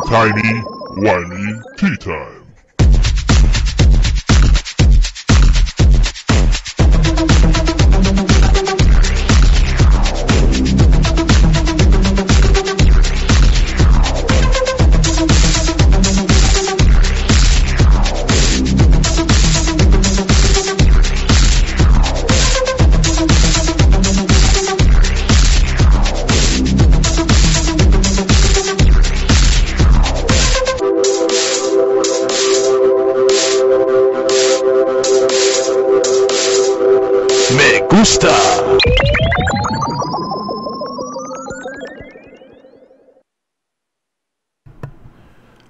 Tiny Whiny Tea Time.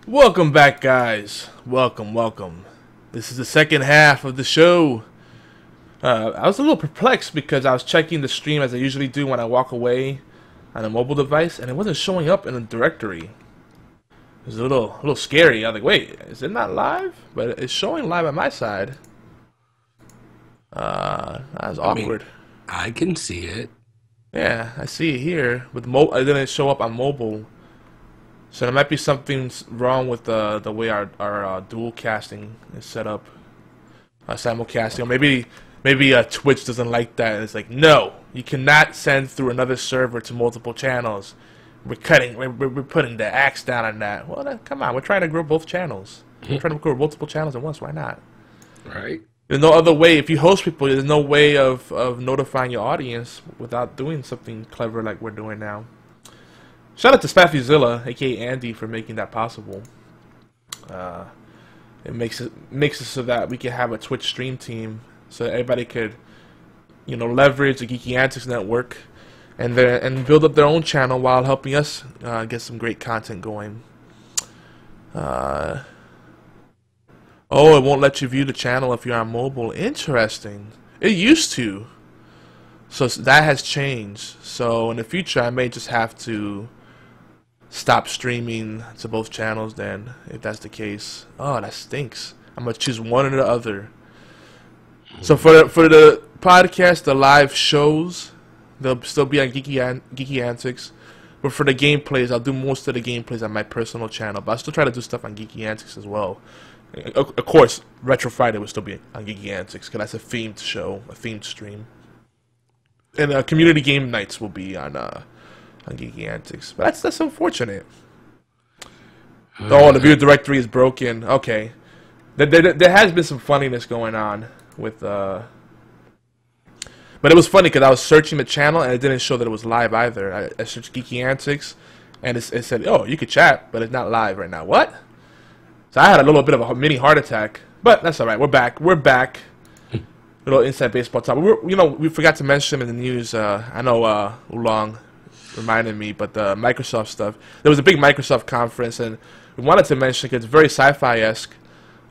Welcome back, guys. Welcome. This is the second half of the show. I was a little perplexed because I was checking the stream as I usually do when I walk away on a mobile device, and it wasn't showing up in the directory. It was a little scary. I was like, wait, is it not live? But it's showing live on my side. That was awkward. I can see it. Yeah, I see it here. With it didn't show up on mobile. So there might be something wrong with the way our dual casting is set up, simulcasting. Or maybe Twitch doesn't like that. And it's like, no, you cannot send through another server to multiple channels. We're putting the axe down on that. Well, then, come on, we're trying to grow both channels. We're trying to grow multiple channels at once. Why not? Right. There's no other way. If you host people, there's no way of notifying your audience without doing something clever like we're doing now. Shout out to SpaffyZilla, aka Andy, for making that possible. It makes it so that we can have a Twitch stream team, so that everybody could, leverage the Geeky Antics network and build up their own channel while helping us get some great content going. Oh, it won't let you view the channel if you're on mobile. Interesting. It used to. So that has changed. So in the future, I may just have to stop streaming to both channels then, if that's the case. Oh, that stinks. I'm going to choose one or the other. So for the podcast, the live shows, they'll still be on Geeky Antics. But for the gameplays, I'll do most of the gameplays on my personal channel. But I'll still try to do stuff on Geeky Antics as well. Of course, Retro Friday will still be on Geeky Antics, because that's a themed show, a themed stream. And community game nights will be on Geeky Antics. But that's unfortunate. Oh, the viewer directory is broken. Okay. There has been some funniness going on with... But it was funny because I was searching the channel and it didn't show that it was live either. I searched Geeky Antics and it said, oh, you could chat, but it's not live right now. What? So I had a little bit of a mini heart attack. But that's alright. We're back. Little inside baseball talk. We forgot to mention in the news. I know Oolong reminded me, but the Microsoft stuff. There was a big Microsoft conference, and we wanted to mention because it's very sci-fi-esque.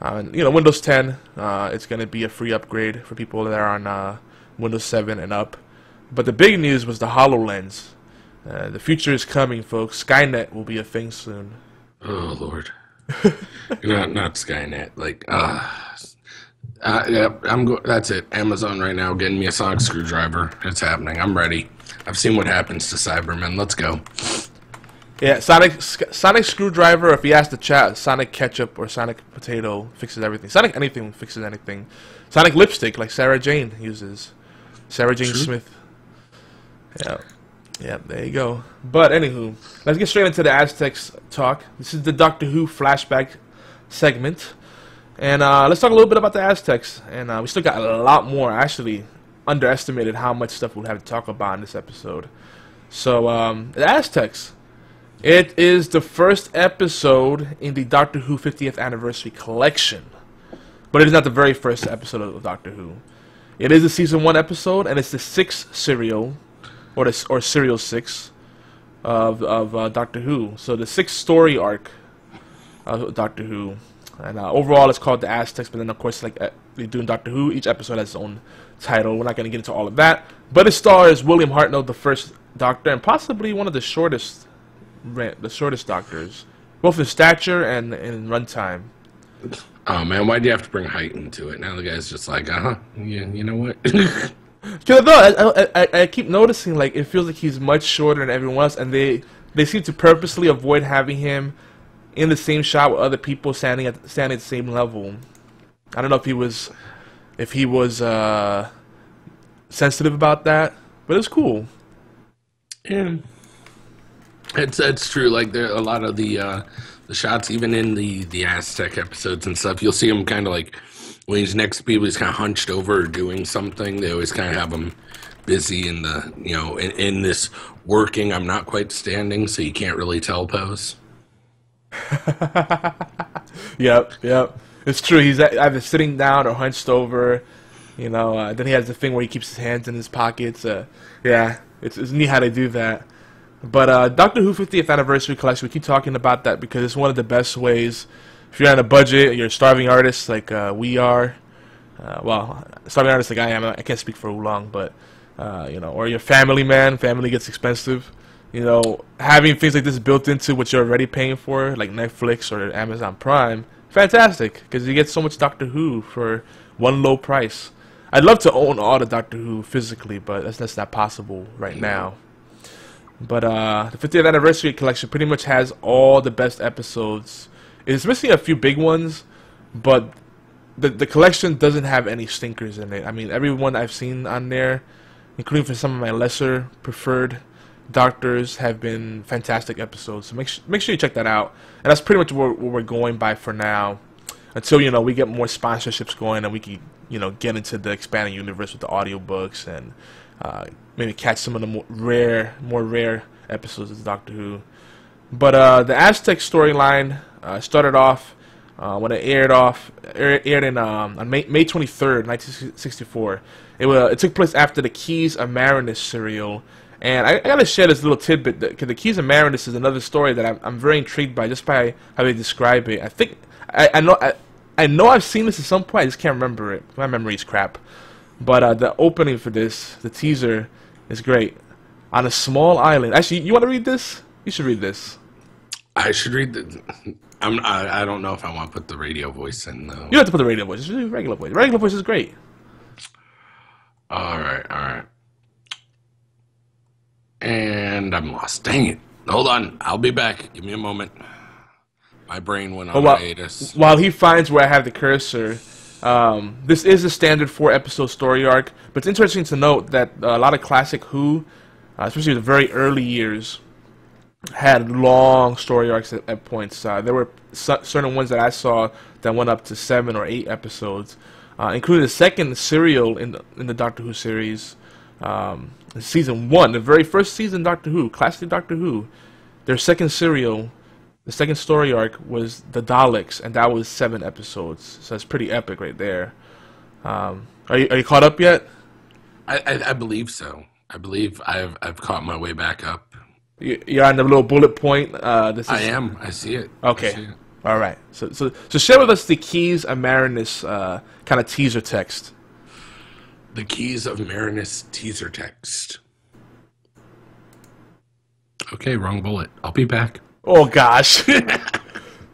Windows 10. It's going to be a free upgrade for people that are on Windows 7 and up. But the big news was the HoloLens. The future is coming, folks. Skynet will be a thing soon. Oh Lord. not Skynet. That's it. Amazon right now getting me a sonic screwdriver. It's happening. I'm ready. I've seen what happens to Cybermen. Let's go. Yeah, Sonic screwdriver. If you ask the chat, Sonic ketchup or Sonic potato fixes everything. Sonic anything fixes anything. Sonic lipstick, like Sarah Jane uses. Sarah Jane Smith. Yeah, there you go. But anywho, let's get straight into the Aztecs talk. This is the Doctor Who flashback segment. And let's talk a little bit about the Aztecs. And we still got a lot more. I actually underestimated how much stuff we'll have to talk about in this episode. So, the Aztecs. It is the first episode in the Doctor Who 50th Anniversary Collection. But it is not the very first episode of Doctor Who. It is a Season 1 episode, and it's the 6th serial, or serial 6, of Doctor Who. So the 6th story arc of Doctor Who. And overall, it's called the Aztecs, but then, of course, like they do in Doctor Who, each episode has its own title. We're not going to get into all of that. But it stars William Hartnell, the first Doctor, and possibly one of the shortest Doctors, both in stature and in runtime. Oh, man, why do you have to bring height into it? Now the guy's just like, yeah, you know what? Because I keep noticing, like, it feels like he's much shorter than everyone else, and they they seem to purposely avoid having him in the same shot with other people standing at the same level. I don't know if he was sensitive about that, but it's cool. Yeah, it's true. Like there, a lot of the shots, even in the Aztec episodes and stuff, you'll see him kind of like when he's next to people, he's kind of hunched over or doing something. They always kind of have him busy in the in this working. I'm not quite standing, so you can't really tell pose. Yep. It's true. He's either sitting down or hunched over. Then he has the thing where he keeps his hands in his pockets. Yeah, it's neat how they do that. But Doctor Who 50th Anniversary Collection, we keep talking about that because it's one of the best ways. If you're on a budget, you're a starving artist like we are. Well, starving artist like I am. I can't speak for long, but or you're a family man. Family gets expensive. Having things like this built into what you're already paying for, like Netflix or Amazon Prime, fantastic, because you get so much Doctor Who for one low price. I'd love to own all the Doctor Who physically, but that's not possible right now. But the 50th Anniversary Collection pretty much has all the best episodes. It's missing a few big ones, but the collection doesn't have any stinkers in it. I mean, every one I've seen on there, including for some of my lesser preferred Doctors, have been fantastic episodes. So make sure you check that out. And that's pretty much what we're going by for now, until we get more sponsorships going and we can get into the expanding universe with the audiobooks and maybe catch some of the more rare episodes of Doctor Who. But the Aztec storyline started off when it aired in on May 23rd, 1964. It took place after the Keys of Marinus serial. And I gotta share this little tidbit because the Keys of Marinus is another story that I'm very intrigued by just by how they describe it. I think I know I've seen this at some point. I just can't remember it. My memory's crap. But the opening for this, the teaser, is great. On a small island. Actually, you want to read this? You should read this. I should read the. I don't know if I want to put the radio voice in though. You don't have to put the radio voice. Just do regular voice. Regular voice is great. All right. And I'm lost. Dang it. Hold on. I'll be back. Give me a moment. My brain went on hiatus. While he finds where I have the cursor, this is a standard 4-episode story arc, but it's interesting to note that a lot of classic Who, especially the very early years, had long story arcs at points. There were certain ones that I saw that went up to 7 or 8 episodes, including the second serial in the Doctor Who series. Season 1, the very first season Doctor Who, classic Doctor Who, their second serial, the second story arc was the Daleks, and that was 7 episodes. So it's pretty epic right there. Are you caught up yet? I believe so. I believe I've caught my way back up. You're on the little bullet point. I am. I see it. Okay. See it. All right. So share with us the Keys of Marinus kind of teaser text. The Keys of Marinus teaser text. Okay, wrong bullet. I'll be back. Oh gosh.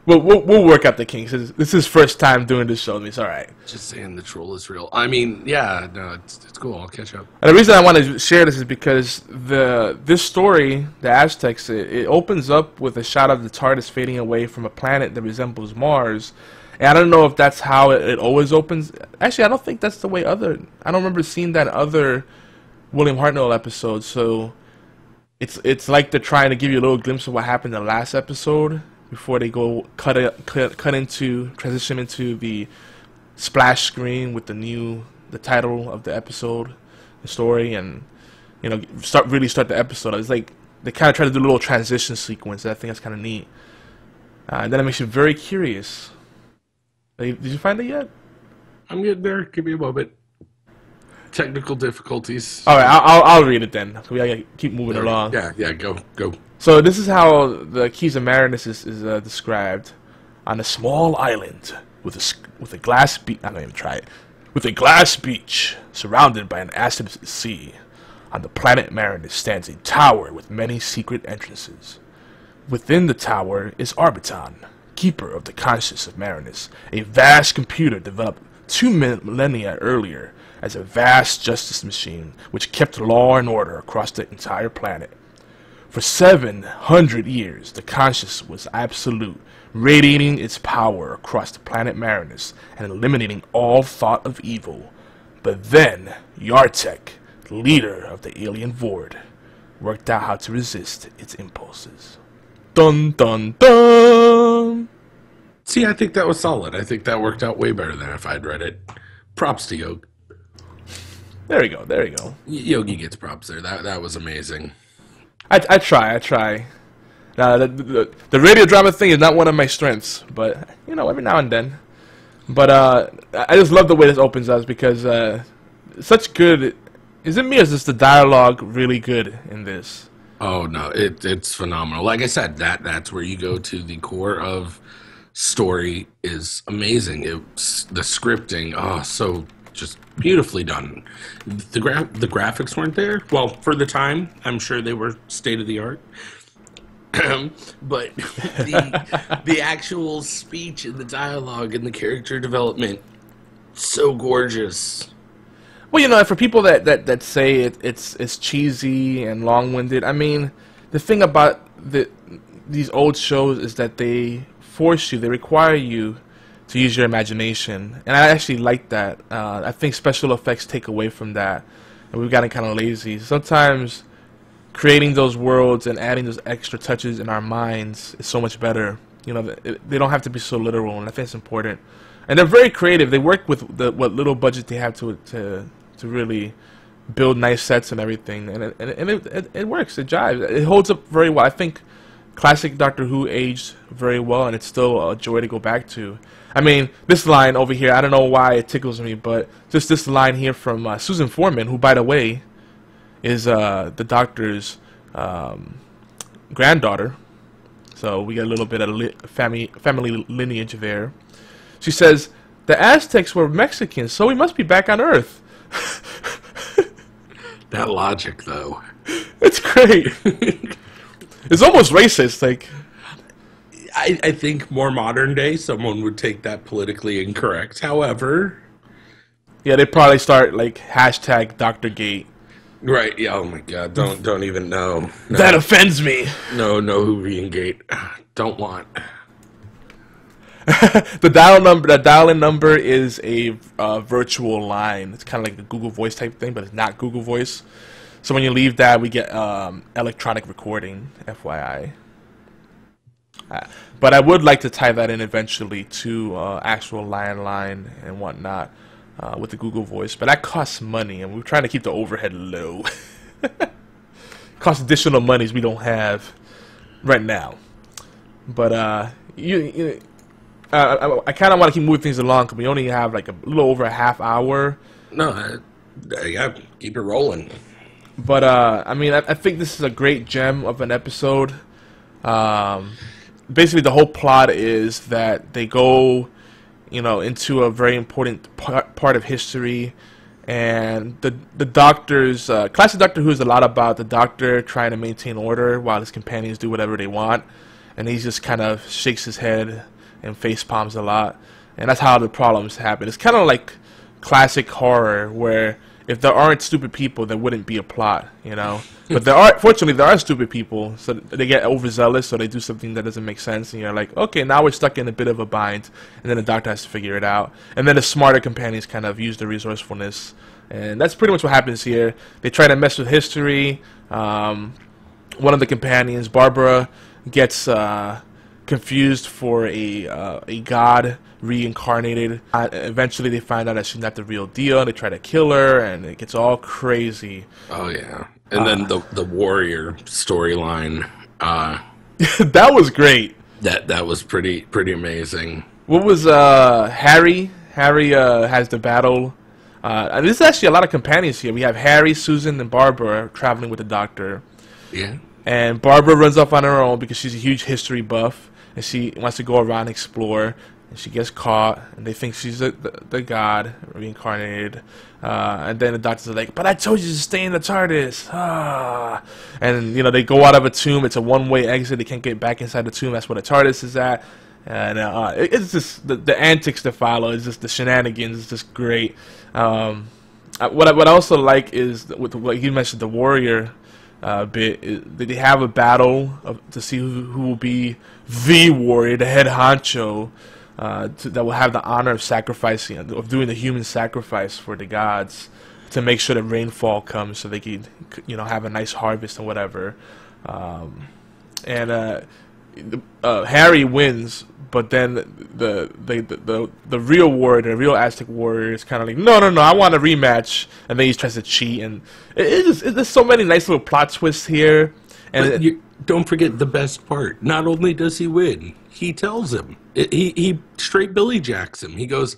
We'll work out the kinks. This is his first time doing this show. It's all right. Just saying the troll is real. I mean, yeah, no, it's cool. I'll catch up. And the reason I want to share this is because this story, the Aztecs, it opens up with a shot of the TARDIS fading away from a planet that resembles Mars. And I don't know if that's how it always opens. Actually, I don't think that's the way I don't remember seeing that in other William Hartnell episodes. So it's like they're trying to give you a little glimpse of what happened in the last episode before they go transition into the splash screen with the title of the episode, the story, and start the episode. It's like they kind of try to do a little transition sequence. I think that's kind of neat. And then it makes you very curious. Did you find it yet? I'm getting there. Give me a moment. Technical difficulties. All right, I'll read it then. We gotta keep moving along. Yeah, go. So this is how the Keys of Marinus is described. On a small island with a glass beach. I'm not even try it. With a glass beach surrounded by an acid sea, on the planet Marinus stands a tower with many secret entrances. Within the tower is Arbiton, keeper of the conscience of Marinus, a vast computer developed 2 millennia earlier as a vast justice machine which kept law and order across the entire planet. For 700 years, the conscious was absolute, radiating its power across the planet Marinus and eliminating all thought of evil. But then, Yartek, the leader of the alien Vord, worked out how to resist its impulses. Dun dun dun! See, I think that was solid. I think that worked out way better than if I'd read it. Props to Yogi. There you go, there you go. Yogi gets props there. That was amazing. I try. The radio drama thing is not one of my strengths, but, you know, every now and then. But I just love the way this opens us because such good... Is it me or is just the dialogue really good in this? Oh, no, it's phenomenal. Like I said, that's where you go to the core of story is amazing. It's the scripting, so just beautifully done. The graphics weren't there. Well, for the time, I'm sure they were state of the art. But the actual speech and the dialogue and the character development, so gorgeous. Well, you know, for people that say it's cheesy and long-winded, I mean, the thing about these old shows is that they require you to use your imagination, and I actually like that. I think special effects take away from that, and we've gotten kind of lazy. Sometimes creating those worlds and adding those extra touches in our minds is so much better. You know, they don't have to be so literal, and I think it's important. And they're very creative. They work with what little budget they have to really build nice sets and everything, and it works. It jives. It holds up very well. I think classic Doctor Who aged very well, and it's still a joy to go back to. I mean, this line over here, I don't know why it tickles me, but just this line here from Susan Foreman, who, by the way, is the Doctor's granddaughter. So we get a little bit of family lineage there. She says, "The Aztecs were Mexicans, so we must be back on Earth." That logic, though. It's great. It's almost racist, like... I think more modern day, someone would take that politically incorrect. However... Yeah, they probably start, like, hashtag Dr. Right, yeah, oh my god, don't even know. No. That offends me. No Hoovian Gate. Don't want. The dial-in number is a virtual line. It's kind of like the Google Voice type thing, but it's not Google Voice. So when you leave that, we get electronic recording, FYI. But I would like to tie that in eventually to actual line and whatnot with the Google Voice. But that costs money, and we're trying to keep the overhead low. Costs additional monies we don't have right now. But I kind of want to keep moving things along because we only have like a little over a half hour. No, yeah, keep it rolling. But I mean, I think this is a great gem of an episode. Basically, the whole plot is that they go, you know, into a very important part of history, and the Doctor's classic Doctor Who is a lot about the Doctor trying to maintain order while his companions do whatever they want, and he just kind of shakes his head and face palms a lot, and that's how the problems happen. It's kind of like classic horror where if there aren't stupid people, there wouldn't be a plot, you know. But fortunately, there are stupid people, so they get overzealous, so they do something that doesn't make sense, and you're like, okay, now we're stuck in a bit of a bind, and then the Doctor has to figure it out. And then the smarter companions kind of use the resourcefulness, and that's pretty much what happens here. They try to mess with history. One of the companions, Barbara, gets confused for a god reincarnated. Eventually they find out that she's not the real deal. They try to kill her, and it gets all crazy. Oh yeah, and then the warrior storyline. That was great. That was pretty amazing. What was Harry? Harry has the battle. And there's actually a lot of companions here. We have Harry, Susan, and Barbara traveling with the Doctor. Yeah. And Barbara runs off on her own because she's a huge history buff, and she wants to go around and explore. And she gets caught, and they think she's the god reincarnated. And then the Doctor's like, "But I told you to stay in the TARDIS." And you know, they go out of a tomb. It's a one-way exit. They can't get back inside the tomb. That's where the TARDIS is at. And it's just the antics that follow. It's just the shenanigans. It's just great. What I also like is with what you mentioned, the warrior bit. They have a battle to see who will be the warrior, the head honcho, that will have the honor of sacrificing, of doing the human sacrifice for the gods, to make sure that rainfall comes, so they can, have a nice harvest and whatever. Harry wins, but then the real warrior, the real Aztec warrior, is kind of like, no, I want a rematch, and then he tries to cheat, and there's so many nice little plot twists here. And but you don't forget the best part. Not only does he win, he tells him. He straight Billy Jacks him. He goes,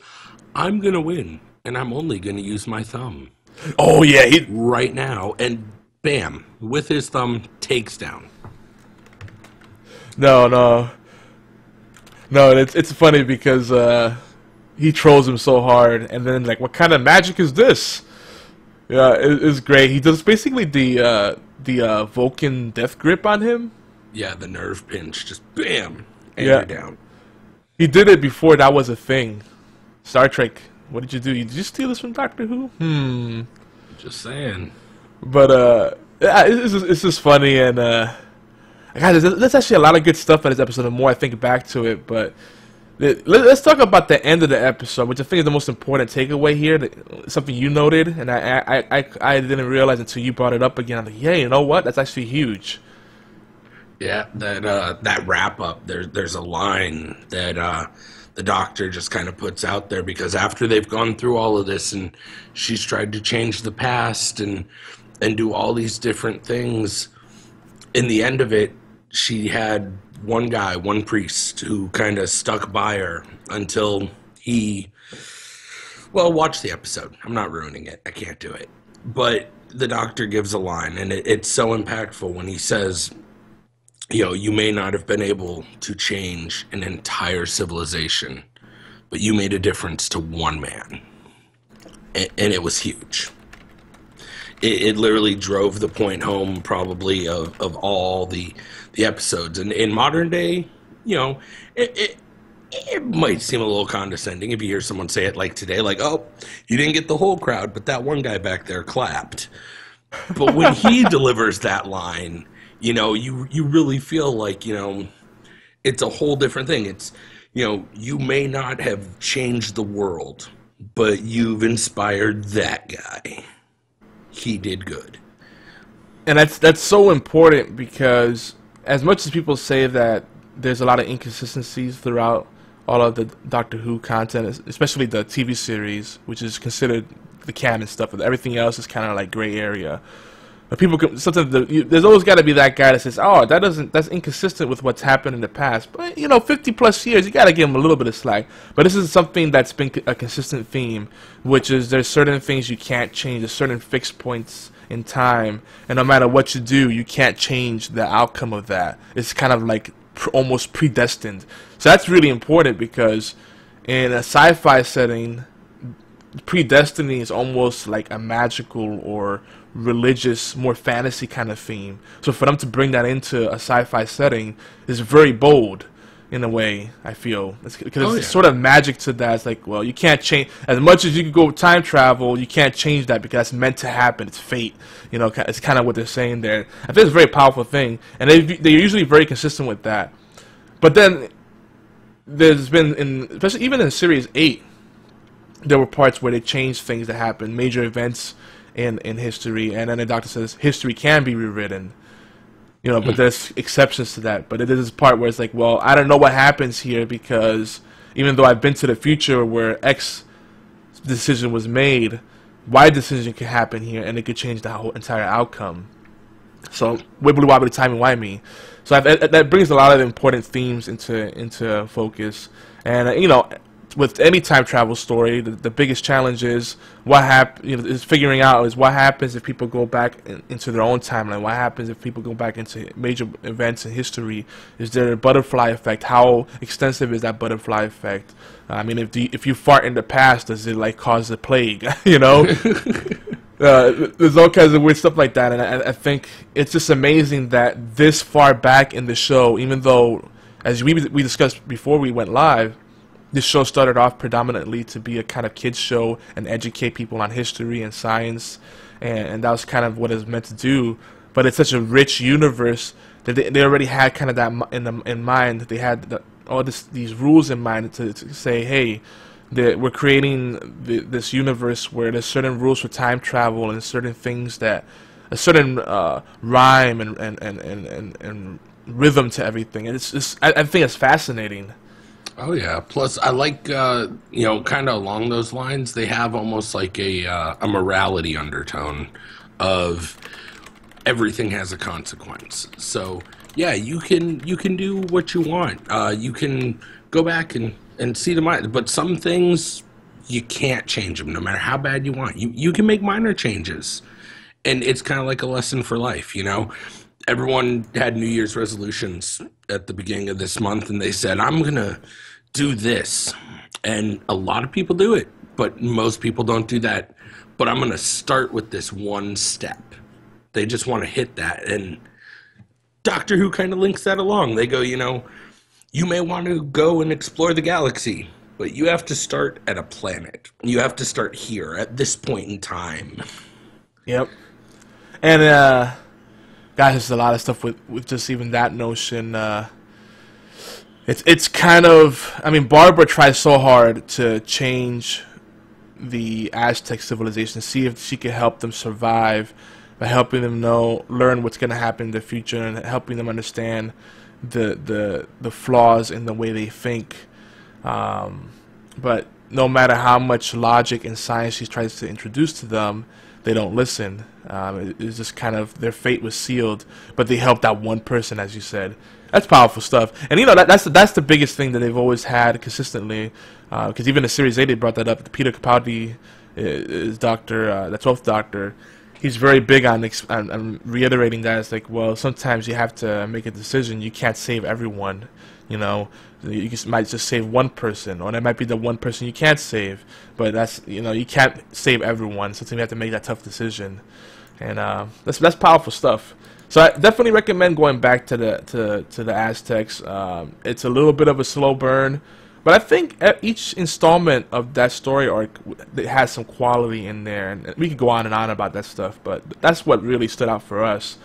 "I'm gonna win, and I'm only gonna use my thumb." Oh yeah, right now, and bam, with his thumb, takes down. No, it's funny because he trolls him so hard, and then like, what kind of magic is this? Yeah, it's great. He does basically the Vulcan death grip on him. Yeah, the nerve pinch, just bam, and yeah, you're down. He did it before that was a thing. Star Trek. What did you do? Did you steal this from Doctor Who? Just saying. But it's just funny, and guys, there's actually a lot of good stuff in this episode. The more I think back to it, but let's talk about the end of the episode, which I think is the most important takeaway here. Something you noted, and I didn't realize until you brought it up again. I'm like, yeah, you know what? That's actually huge. Yeah, that wrap up. There's a line that the doctor just kind of puts out there, because after they've gone through all of this, and she's tried to change the past and do all these different things, in the end of it, she had one priest who kind of stuck by her until he, well, watch the episode. I'm not ruining it. I can't do it. But the doctor gives a line, and it's so impactful when he says, you may not have been able to change an entire civilization, but you made a difference to one man. And it was huge. It literally drove the point home, probably, of all the episodes. And in modern day, it might seem a little condescending if you hear someone say it like today, like, oh, you didn't get the whole crowd, but that one guy back there clapped. But when he delivers that line, you really feel like, it's a whole different thing. It's, you may not have changed the world, but you've inspired that guy. He did good. And that's so important, because as much as people say that there's a lot of inconsistencies throughout all of the Doctor Who content, especially the TV series, which is considered the canon stuff, and everything else is kind of like gray area. But sometimes there's always got to be that guy that says, "Oh, that's inconsistent with what's happened in the past." But 50+ years, you got to give him a little bit of slack. But this is something that's been a consistent theme, which is there's certain things you can't change. There's certain fixed points in time, and no matter what you do, you can't change the outcome of that. It's kind of like almost predestined. So that's really important, because in a sci-fi setting, predestiny is almost like a magical or religious, more fantasy kind of theme. So for them to bring that into a sci-fi setting is very bold in a way, I feel. Because it's sort of magic to that. It's like, well, you can't change. As much as you can go time travel, you can't change that, because that's meant to happen. It's fate. It's kind of what they're saying there. I think it's a very powerful thing. And they're usually very consistent with that. But then there's been, especially even in Series 8, there were parts where they changed things that happened, major events in history, and then the doctor says history can be rewritten. But there's exceptions to that. But it is this part where it's like, well, I don't know what happens here, because even though I've been to the future where X decision was made, Y decision could happen here, and it could change the whole entire outcome. So wibbly wobbly timey wimey. So that brings a lot of important themes into focus, and with any time travel story, the biggest challenge is is figuring out what happens if people go back into their own timeline. What happens if people go back into major events in history? Is there a butterfly effect? How extensive is that butterfly effect? I mean, if you fart in the past, does it like cause a plague? There's all kinds of weird stuff like that, and I think it's just amazing that this far back in the show, even though, as we discussed before we went live, this show started off predominantly to be a kind of kids show and educate people on history and science, and that was kind of what it was meant to do. but it's such a rich universe that they already had kind of that in mind. They had all these rules in mind to say, hey, we're creating this universe where there's certain rules for time travel and certain things that a certain rhyme and rhythm to everything. And it's just, I think it's fascinating. Oh yeah. Plus, I like kind of along those lines. They have almost like a morality undertone of everything has a consequence. So yeah, you can do what you want. You can go back and see the mind, but some things you can't change them, no matter how bad you want. You can make minor changes, and it's kind of like a lesson for life. Everyone had New Year's resolutions at the beginning of this month, and they said, I'm gonna do this, and a lot of people do it, but most people don't do that. But I'm gonna start with this one step. They just want to hit that, and Doctor Who kind of links that along. They go, you may want to go and explore the galaxy, but you have to start at a planet. You have to start here at this point in time. Yep. And guys, there's a lot of stuff with just even that notion. It's kind of, I mean, Barbara tries so hard to change the Aztec civilization, see if she could help them survive by helping them learn what's going to happen in the future and helping them understand the flaws in the way they think. But no matter how much logic and science she tries to introduce to them, they don't listen. It's just kind of their fate was sealed, but they helped out one person, as you said. That's powerful stuff. And that's the biggest thing that they've always had consistently, because even in Series 8 they brought that up. Peter Capaldi is Doctor, the 12th Doctor. He's very big on reiterating that. It's like, well, sometimes you have to make a decision. You can't save everyone, You might just save one person, or that might be the one person you can't save. But that's, you can't save everyone. Sometimes you have to make that tough decision, and that's powerful stuff. So I definitely recommend going back to the Aztecs. It's a little bit of a slow burn, but I think each installment of that story arc has some quality in there, and we could go on and on about that stuff, but that's what really stood out for us.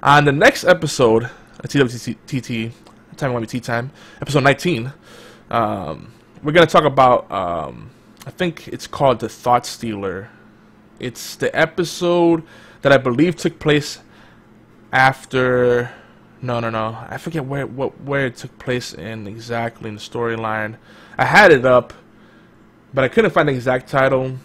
On the next episode, TWTT, Time Won't Be Tea Time, episode 19, we're going to talk about, I think it's called The Thought Stealer. It's the episode that I believe took place after... No. I forget where it took place exactly in the storyline. I had it up, but I couldn't find the exact title.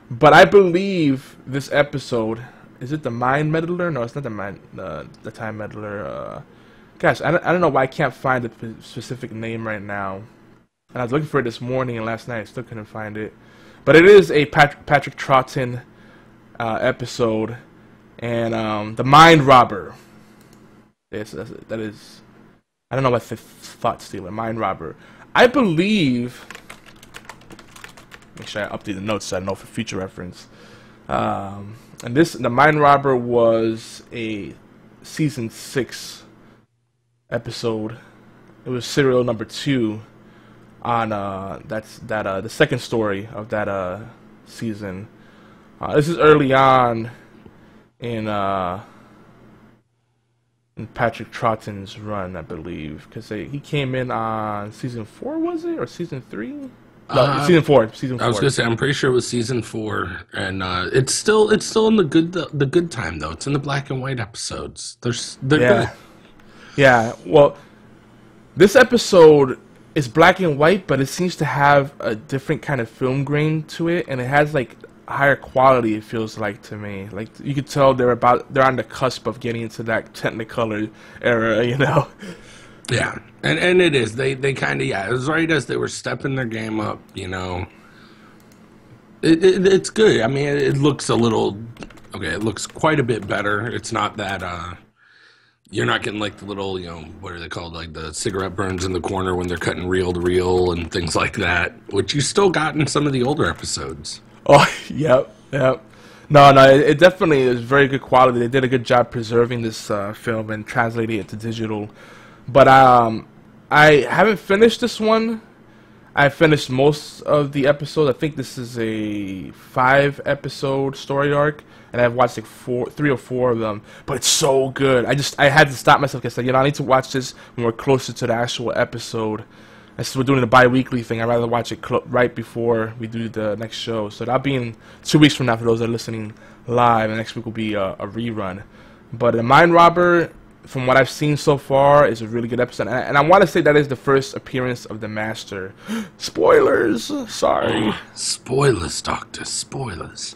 But I believe this episode, is it the Mind Meddler? No, it's not the Time Meddler. Gosh, I don't know why I can't find the specific name right now. And I was looking for it this morning and last night. I still couldn't find it. But it is a Patrick Troughton episode, and the Mind Robber. That is, I don't know what's the Thought Stealer, Mind Robber. I believe, make sure I update the notes so I know for future reference. And the Mind Robber was a season 6 episode. It was serial number 2 on the second story of that season. This is early on in Patrick Troughton's run, I believe, because he came in on season 4, was it, or season 3? No, season 4. Season 4. I was gonna say, I'm pretty sure it was season 4, and it's still in the good time though. It's in the black and white episodes. They're good. Yeah. Well, this episode is black and white, but it seems to have a different kind of film grain to it, and it has like higher quality, it feels like to me. Like you could tell they're on the cusp of getting into that Technicolor era, Yeah, and it is. They kind of, it was right as they were stepping their game up, It's good. I mean, it looks a little, it looks quite a bit better. It's not that, you're not getting like the little, what are they called? Like the cigarette burns in the corner when they're cutting reel to reel and things like that, which you still got in some of the older episodes. Oh, yep. No, it definitely is very good quality. They did a good job preserving this film and translating it to digital. But I haven't finished this one. I finished most of the episodes. I think this is a 5-episode story arc, and I've watched like 3 or 4 of them. But it's so good. I had to stop myself because I said, I need to watch this when we're closer to the actual episode. And since we're doing a bi-weekly thing, I'd rather watch it right before we do the next show. So that'll be in 2 weeks from now for those that are listening live. And next week will be a rerun. But the Mind Robber, from what I've seen so far, is a really good episode. And I want to say that is the first appearance of the Master. Spoilers! Sorry. Spoilers, Doctor. Spoilers.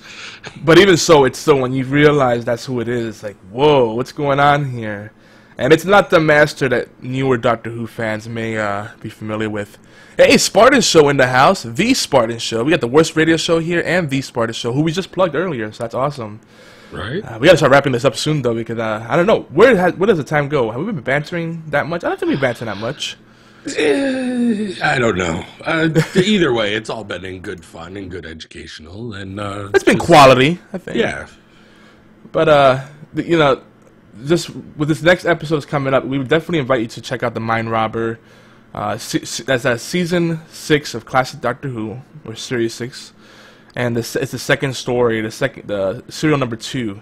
But even so, it's still, when you realize that's who it is, it's like, whoa, what's going on here? And it's not the Master that newer Doctor Who fans may be familiar with. Hey, Spartan Show in the house. The Spartan Show. We got the Worst Radio Show here and The Spartan Show, who we just plugged earlier, so that's awesome. Right. We gotta start wrapping this up soon, though, because I don't know, where does the time go? Have we been bantering that much? I don't think we've bantered that much. I don't know. Either way, it's all been in good fun and good educational, and It's been quality, I think. Yeah. But just with this next episode coming up, we would definitely invite you to check out the Mind Robber. That's season 6 of Classic Doctor Who, or Series 6. And it's the second story, the serial number 2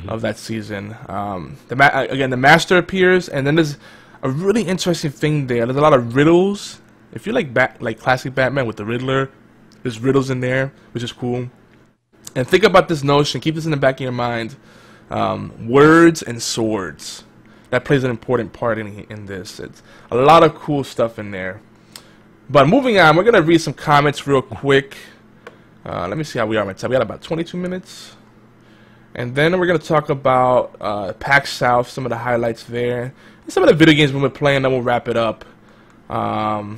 of that season. Again, the Master appears, and then there's a really interesting thing there. There's a lot of riddles. If you like classic Batman with the Riddler, there's riddles in there, which is cool. And think about this notion. Keep this in the back of your mind. Words and swords. That plays an important part in this. It's a lot of cool stuff in there. But moving on, we're gonna read some comments real quick. Let me see how we are on my time. We got about 22 minutes. And then we're going to talk about PAX South, some of the highlights there. And some of the video games we've been playing, then we'll wrap it up. So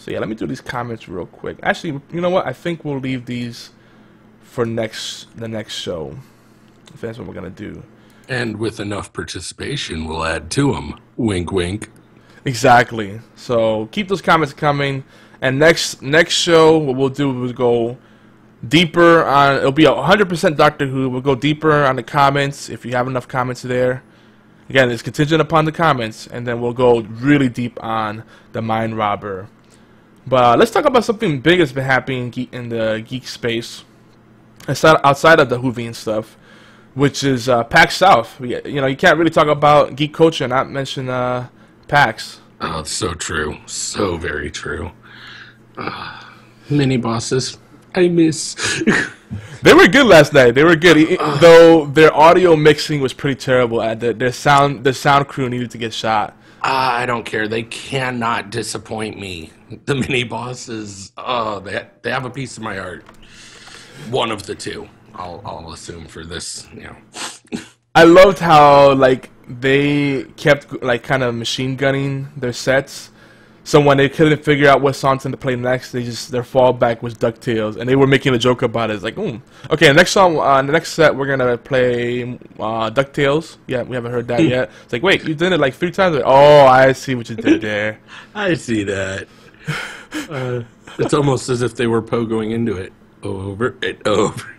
yeah, let me do these comments real quick. Actually, you know what? I think we'll leave these for the next show. If that's what we're going to do. And with enough participation, we'll add to them. Wink, wink. Exactly. So keep those comments coming. And next show, what we'll do is go deeper on. It'll be 100% Doctor Who. We'll go deeper on the comments if you have enough comments there. Again, it's contingent upon the comments, and then we'll go really deep on the Mind Robber. But let's talk about something big that's been happening in the geek space, outside of the Whovian stuff, which is PAX South. You can't really talk about geek culture and not mention PAX. Oh, it's so true. So very true. Mini bosses. I miss. They were good last night. They were good, though their audio mixing was pretty terrible. Their sound crew needed to get shot. I don't care. They cannot disappoint me. The mini bosses. Oh, they have a piece of my heart. One of the two. I'll assume for this. I loved how they kept kind of machine gunning their sets. So when they couldn't figure out what song to play next, their fallback was DuckTales, and they were making a joke about it. It's like, okay, next song, the next set, we're gonna play DuckTales. Yeah, we haven't heard that yet. It's like, wait, you did it like 3 times. Like, oh, I see what you did there. I see that. It's almost as if they were pogoing into it over and over.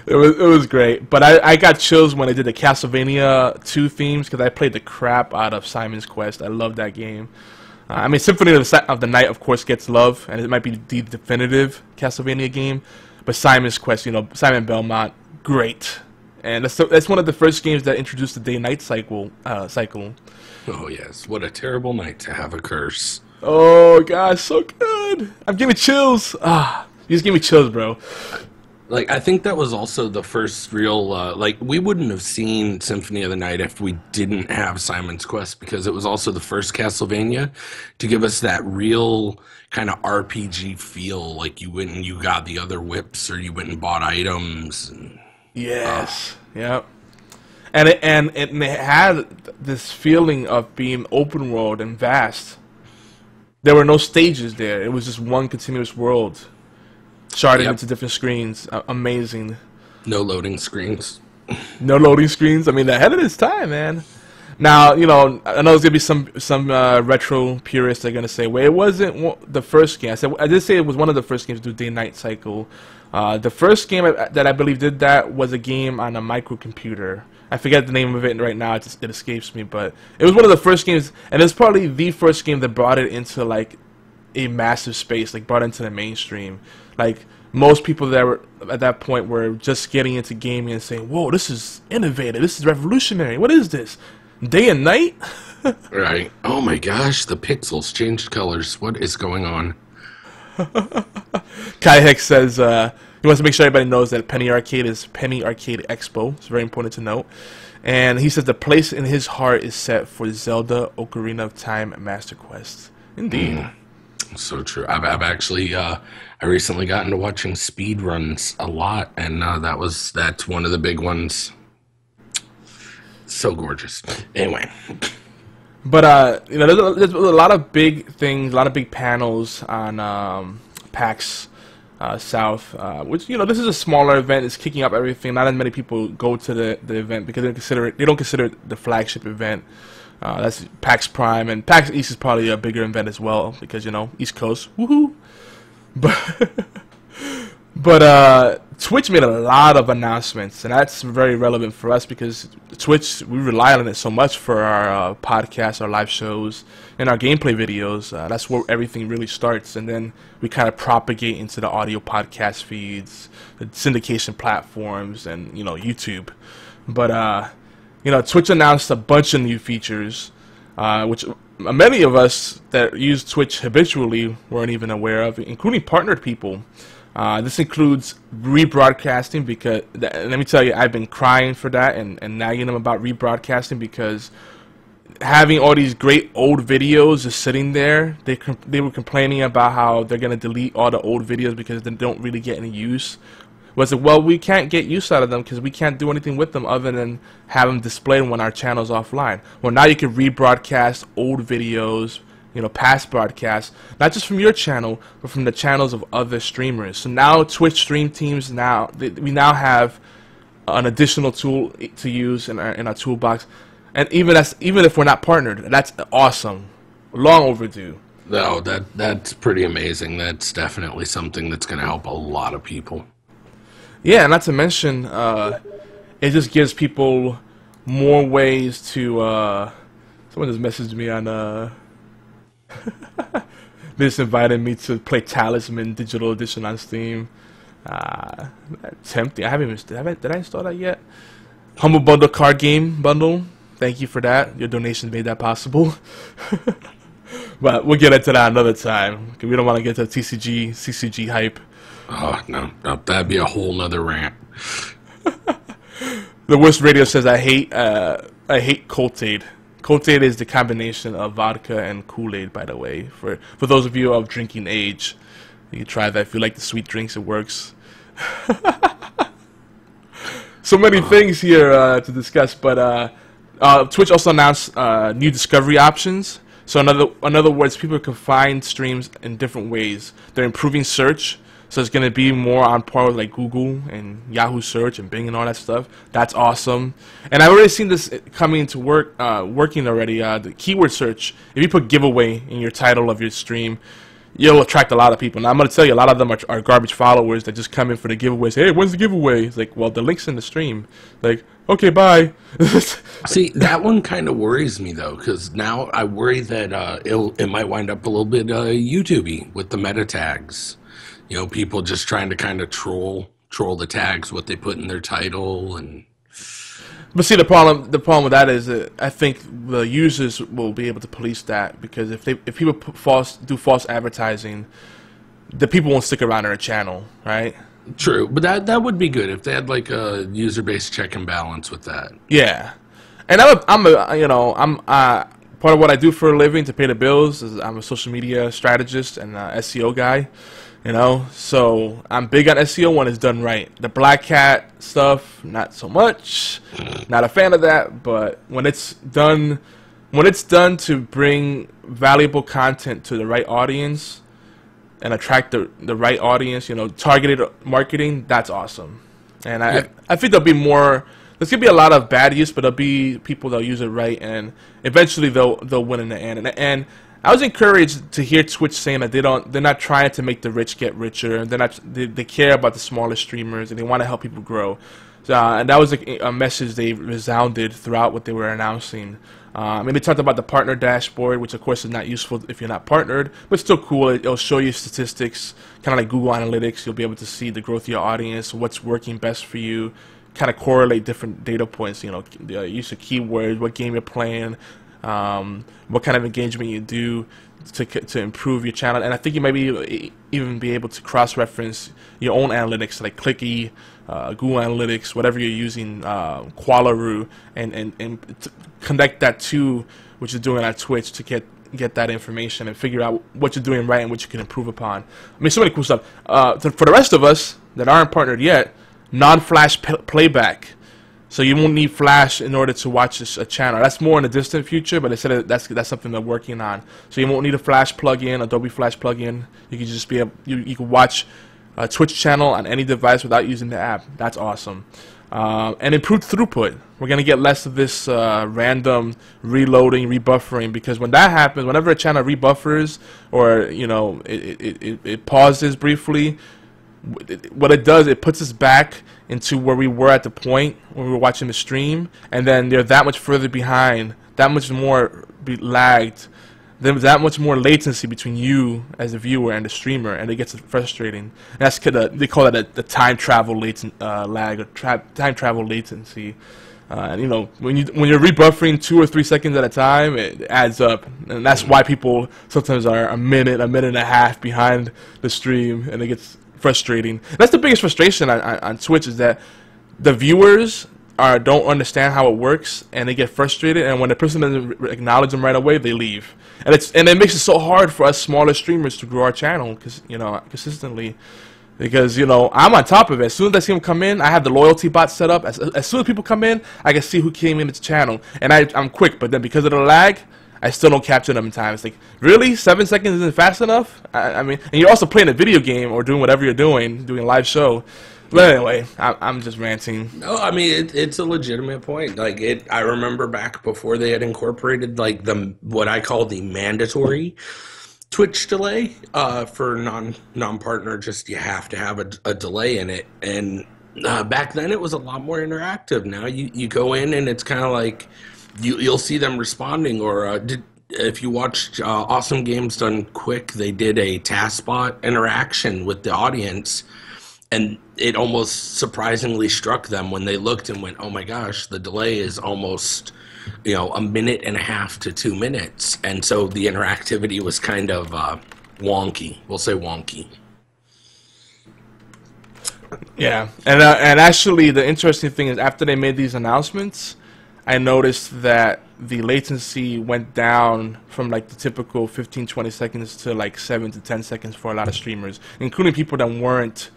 It was great, but I got chills when I did the Castlevania 2 themes because I played the crap out of Simon's Quest. I love that game. I mean, Symphony of the Night, of course, gets love, and it might be the definitive Castlevania game. But Simon's Quest, Simon Belmont, great. And that's one of the first games that introduced the day-night cycle. Oh, yes. What a terrible night to have a curse. Oh, gosh, so good. I'm giving chills. You just gave me chills, bro. I think that was also the first real, we wouldn't have seen Symphony of the Night if we didn't have Simon's Quest, because it was also the first Castlevania to give us that real kind of RPG feel, like you went and you got the other whips, or you went and bought items. Yes, yep. And it had this feeling of being open world and vast. There were no stages there. It was just one continuous world. Charting into different screens. Amazing. No loading screens. No loading screens. I mean, ahead of its time, man. Now, I know there's gonna be some retro purists that are gonna say, "Well, it wasn't the first game." I did say it was one of the first games to do day-night cycle. The first game that I believe did that was a game on a microcomputer. I forget the name of it right now. It escapes me, but it was one of the first games, and it's probably the first game that brought it into a massive space, like brought into the mainstream. Like most people that were at that point were just getting into gaming and saying, "Whoa, this is innovative. This is revolutionary. What is this? Day and night?" Right. Oh my gosh, the pixels changed colors. What is going on? Kai Hex says he wants to make sure everybody knows that Penny Arcade is Penny Arcade Expo. It's very important to note. And he says the place in his heart is set for Zelda Ocarina of Time Master Quest. Indeed. So true. I've actually I recently got into watching speed runs a lot, and that's one of the big ones. So gorgeous. Anyway. But you know, there's a lot of big things, a lot of big panels on PAX South, which, you know, this is a smaller event. It's kicking up everything. Not as many people go to the event because they don't consider it the flagship event. That's PAX Prime, and PAX East is probably a bigger event as well because, you know, East Coast, woohoo. But Twitch made a lot of announcements, and that's very relevant for us because Twitch, we rely on it so much for our podcasts, our live shows, and our gameplay videos. That's where everything really starts, and then we kind of propagate into the audio podcast feeds, the syndication platforms, and, you know, YouTube. But you know, Twitch announced a bunch of new features, which many of us that use Twitch habitually weren't even aware of, including partnered people. This includes rebroadcasting because, let me tell you, I've been crying for that and nagging them about rebroadcasting because having all these great old videos just sitting there, they were complaining about how they're going to delete all the old videos because they don't really get any use. Was it, well, we can't get use out of them because we can't do anything with them other than have them displayed when our channel's offline. Well, now you can rebroadcast old videos, you know, past broadcasts, not just from your channel, but from the channels of other streamers. So now Twitch stream teams, we now have an additional tool to use in our toolbox. And even if we're not partnered, that's awesome. Long overdue. No, that's pretty amazing. That's definitely something that's going to help a lot of people. Yeah, not to mention, it just gives people more ways to. Someone just messaged me on. They just invited me to play Talisman Digital Edition on Steam. Tempting. Did I install that yet? Humble Bundle card game bundle. Thank you for that. Your donation made that possible. But we'll get into that another time because we don't want to get to CCG hype. Oh, no, that'd be a whole nother rant. The Worst Radio says, I hate Coltade. Coltade is the combination of vodka and Kool-Aid, by the way. For those of you of drinking age, you can try that. If you like the sweet drinks, it works. So many things here to discuss, but Twitch also announced new discovery options. So in other words, people can find streams in different ways. They're improving search. So it's going to be more on par with like Google and Yahoo search and Bing and all that stuff. That's awesome. And I've already seen this coming into working already. The keyword search, if you put giveaway in your title of your stream, you'll attract a lot of people. Now I'm going to tell you, a lot of them are garbage followers that just come in for the giveaway. Say, hey, when's the giveaway? It's like, well, the link's in the stream. Like, okay, bye. See, that one kind of worries me though, because now I worry that it might wind up a little bit YouTubey with the meta tags. You know, people just trying to kind of troll the tags, what they put in their title, and. But see, the problem with that is that I think the users will be able to police that because if people do false advertising, the people won't stick around their channel, right? True, but that would be good if they had like a user-based check and balance with that. Yeah, and I'm part of what I do for a living to pay the bills is I'm a social media strategist and SEO guy. You know, so I'm big on SEO when it's done right. The Black Hat stuff, not so much. Not a fan of that. But when it's done to bring valuable content to the right audience and attract the right audience, you know, targeted marketing, that's awesome. And I think there'll be more. There's gonna be a lot of bad use, but there'll be people that'll use it right, and eventually they'll win in the end. And I was encouraged to hear Twitch saying that they're not trying to make the rich get richer. They care about the smaller streamers and they want to help people grow. And that was a message they resounded throughout what they were announcing. And they talked about the partner dashboard, which of course is not useful if you're not partnered, but still cool. It'll show you statistics, kind of like Google Analytics. You'll be able to see the growth of your audience, what's working best for you, kind of correlate different data points, you know, use of keywords, what game you're playing, what kind of engagement you do to improve your channel. And I think you might even be able to cross-reference your own analytics, like Clicky, Google Analytics, whatever you're using, Qualaroo, and connect that to what you're doing on Twitch to get that information and figure out what you're doing right and what you can improve upon. I mean, so many cool stuff. For the rest of us that aren't partnered yet, non-flash playback. So you won't need Flash in order to watch a channel. That's more in the distant future, but they said that's something they're working on. So you won't need a Flash plugin, Adobe Flash plugin. You can just you can watch a Twitch channel on any device without using the app. That's awesome. And improved throughput. We're gonna get less of this random reloading, rebuffering, because when that happens, whenever a channel rebuffers or you know it pauses briefly, what it does, it puts us back into where we were at the point when we were watching the stream, and then they're that much further behind, that much more lagged, there's that much more latency between you as a viewer and the streamer, and it gets frustrating. And that's they call it the time travel lag, or time travel latency. And you know, when you're rebuffering 2 or 3 seconds at a time, it adds up, and that's why people sometimes are a minute and a half behind the stream, and it gets frustrating. That's the biggest frustration on Twitch, is that the viewers don't understand how it works, and they get frustrated, and when the person doesn't acknowledge them right away, they leave. And it makes it so hard for us smaller streamers to grow our channel, consistently, because you know, I'm on top of it. As soon as I see them come in, I have the loyalty bot set up. As soon as people come in, I can see who came into the channel, and I'm quick. But then because of the lag, I still don't capture them in time. It's like, really? 7 seconds isn't fast enough? I mean, and you're also playing a video game or doing whatever you're doing a live show. But anyway, I'm just ranting. No, I mean, it's a legitimate point. Like, I remember back before they had incorporated, like, what I call the mandatory Twitch delay for non-partner. Just you have to have a delay in it. And back then it was a lot more interactive. Now you go in and it's kind of like you'll see them responding. Or if you watched Awesome Games Done Quick, they did a TaskBot interaction with the audience. And it almost surprisingly struck them when they looked and went, oh my gosh, the delay is almost, you know, 1.5 minutes to 2 minutes. And so the interactivity was kind of wonky. We'll say wonky. Yeah, and actually the interesting thing is, after they made these announcements, I noticed that the latency went down from like the typical 15-20 seconds to like 7 to 10 seconds for a lot of streamers, including people that weren't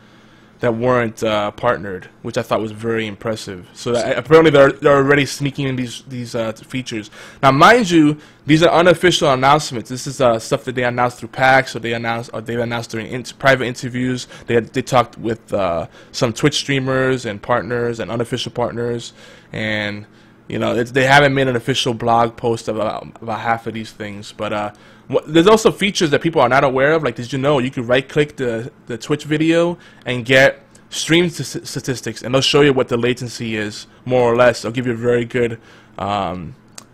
partnered, which I thought was very impressive. So apparently they're already sneaking in these features. Now, mind you, these are unofficial announcements. This is stuff that they announced through PAX, or they've announced during private interviews. They talked with some Twitch streamers and partners and unofficial partners, and you know, they haven't made an official blog post about half of these things. But there's also features that people are not aware of. Like, did you know you could right-click the Twitch video and get stream statistics, and they'll show you what the latency is, more or less. They'll give you a very good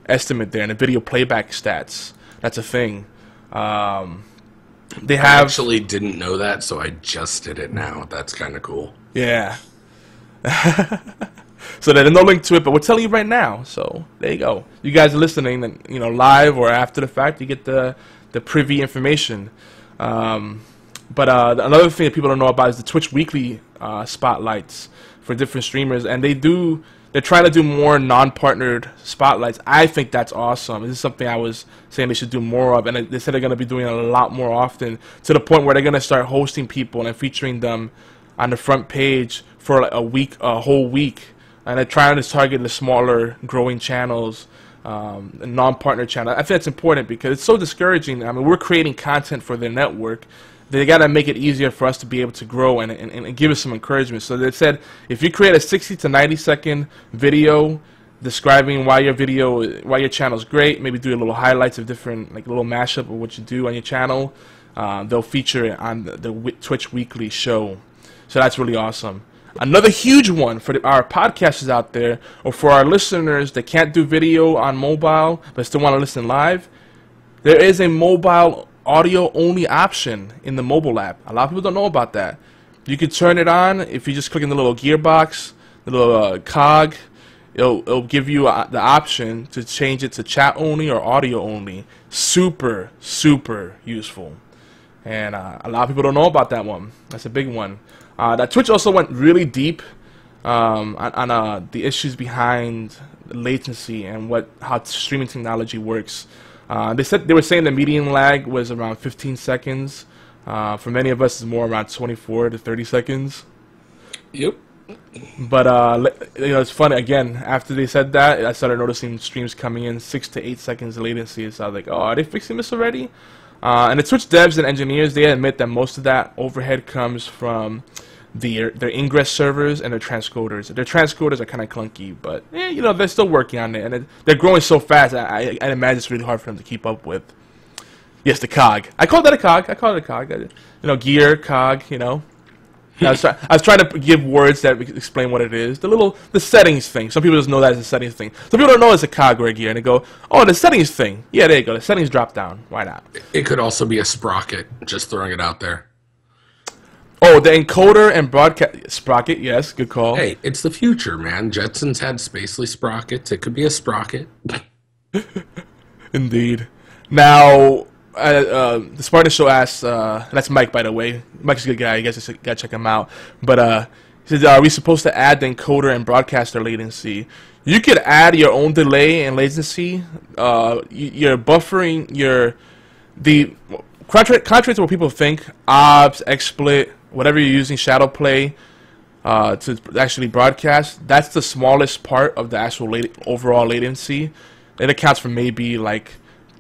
estimate there. And the video playback stats, that's a thing. I actually didn't know that, so I just did it now. That's kind of cool. Yeah. So there's no link to it, but we're telling you right now. So there you go. You guys are listening, and you know, live or after the fact, you get the privy information. But another thing that people don't know about is the Twitch weekly spotlights for different streamers, and they're trying to do more non-partnered spotlights. I think that's awesome. This is something I was saying they should do more of, and they said they're going to be doing it a lot more often, to the point where they're going to start hosting people and featuring them on the front page for like a whole week. And they're trying to target the smaller, growing channels, non-partner channels. I think that's important because it's so discouraging. I mean, we're creating content for their network. They got to make it easier for us to be able to grow and give us some encouragement. So they said, if you create a 60 to 90 second video describing why your channel is great, maybe do a little highlights of different, like a little mashup of what you do on your channel, they'll feature it on the Twitch Weekly show. So that's really awesome. another huge one for our podcasters out there, or for our listeners that can't do video on mobile but still want to listen live. There is a mobile audio only option in the mobile app. A lot of people don't know about that. You can turn it on if you just click in the little gearbox, the little cog. It'll give you the option to change it to chat only or audio only. Super, super useful. And a lot of people don't know about that one. That's a big one. That Twitch also went really deep on the issues behind latency and how streaming technology works. They were saying the median lag was around 15 seconds. For many of us, it's more around 24 to 30 seconds. Yep. But it's funny. Again, after they said that, I started noticing streams coming in 6 to 8 seconds latency. So I was like, oh, are they fixing this already? And the Twitch devs and engineers, they admit that most of that overhead comes from their ingress servers and their transcoders. Their transcoders are kind of clunky, but they're still working on it, and they're growing so fast. I imagine it's really hard for them to keep up with. Yes, the cog. I call that a cog. I call it a cog. Gear, cog. I was trying to give words that explain what it is. The settings thing. Some people just know that as a settings thing. Some people don't know it's a cog or a gear, and they go, "Oh, the settings thing. Yeah, there you go. The settings drop down. Why not?" It could also be a sprocket. Just throwing it out there. Oh, the encoder and broadcast sprocket. Yes, good call. Hey, it's the future, man. Jetsons had spacely sprockets. It could be a sprocket. Indeed. Now, the Spartan Show asks, that's Mike, by the way. Mike's a good guy. You guys just gotta check him out. But he says, are we supposed to add the encoder and broadcaster latency? You could add your own delay and latency. You're buffering contrary to what people think, OBS, XSplit, whatever you're using, shadow play, to actually broadcast, that's the smallest part of the actual overall latency. It accounts for maybe like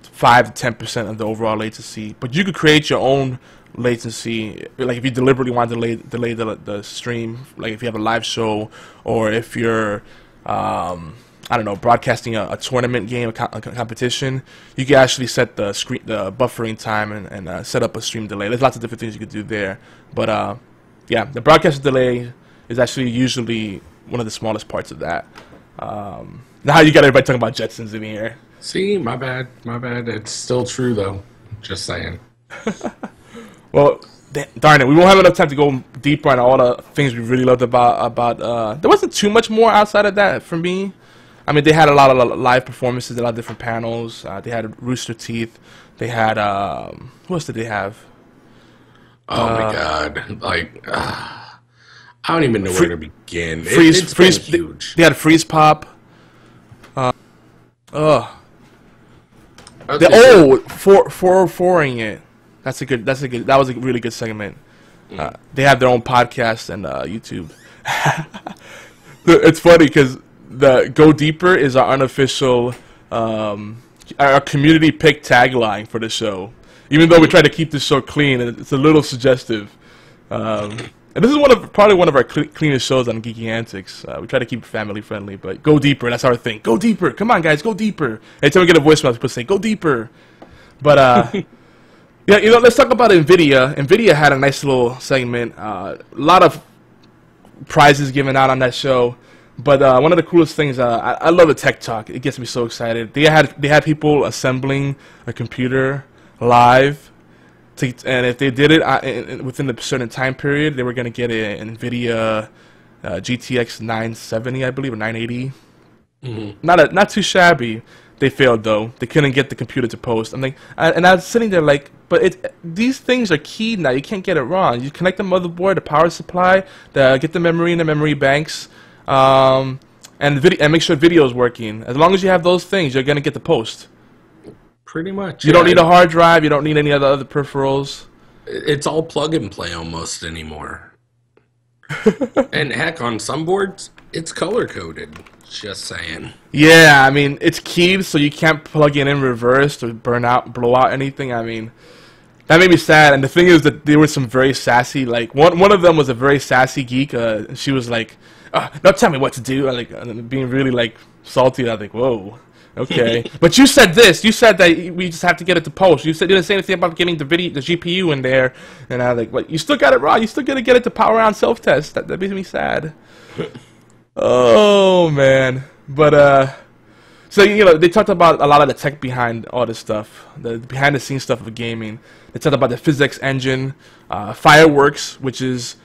5 to 10% of the overall latency. But you could create your own latency, like if you deliberately want to delay the stream, like if you have a live show, or if you're I don't know, broadcasting a tournament game, a competition, you can actually set the buffering time and set up a stream delay. There's lots of different things you could do there. But yeah, the broadcast delay is actually usually one of the smallest parts of that. Now you got everybody talking about Jetsons in here. See, my bad. It's still true, though. Just saying. Well, darn it, we won't have enough time to go deeper on all the things we really loved about. There wasn't too much more outside of that for me. I mean, they had a lot of live performances, a lot of different panels. They had Rooster Teeth. They had, who else did they have? Oh my God. Like, I don't even know where to begin. Freeze, huge. They had Freeze Pop. They're 404ing it. That was a really good segment. They have their own podcast and YouTube. It's funny because the Go Deeper is our unofficial, our community pick tagline for the show. Even though we try to keep the show clean, it's a little suggestive. And this is probably one of our cleanest shows on Geeky Antics. We try to keep it family friendly, but go deeper. That's our thing. Go deeper. Come on, guys, go deeper. Anytime we get a voicemail, people say go deeper. But yeah, let's talk about NVIDIA. NVIDIA had a nice little segment. A lot of prizes given out on that show. But one of the coolest things, I love the tech talk. It gets me so excited. They had people assembling a computer live. And if they did it within a certain time period, they were going to get an NVIDIA GTX 970, I believe, or 980. Mm-hmm. Not too shabby. They failed, though. They couldn't get the computer to post. I'm like, and I was sitting there like, but these things are keyed now. You can't get it wrong. You connect the motherboard, the power supply, get the memory in the memory banks, and make sure video is working. As long as you have those things, you're going to get the post. Pretty much. You don't need a hard drive. You don't need any other peripherals. It's all plug and play almost anymore. And heck, on some boards, it's color coded. Just saying. Yeah, I mean, it's keyed, so you can't plug it in reverse to blow out anything. I mean, that made me sad. And the thing is that there were some very sassy, like, one of them was a very sassy geek. She was like, don't tell me what to do. Like, being really, like, salty. I was like, whoa. Okay, but you said this. You said that we just have to get it to post. You didn't say anything about getting the GPU in there. And I was like, "What? You still got it wrong. You still gotta get it to power on self-test." That makes me sad. Oh man, but so they talked about a lot of the tech behind all this stuff, the behind-the-scenes stuff of gaming. They talked about the physics engine, Fireworks, which is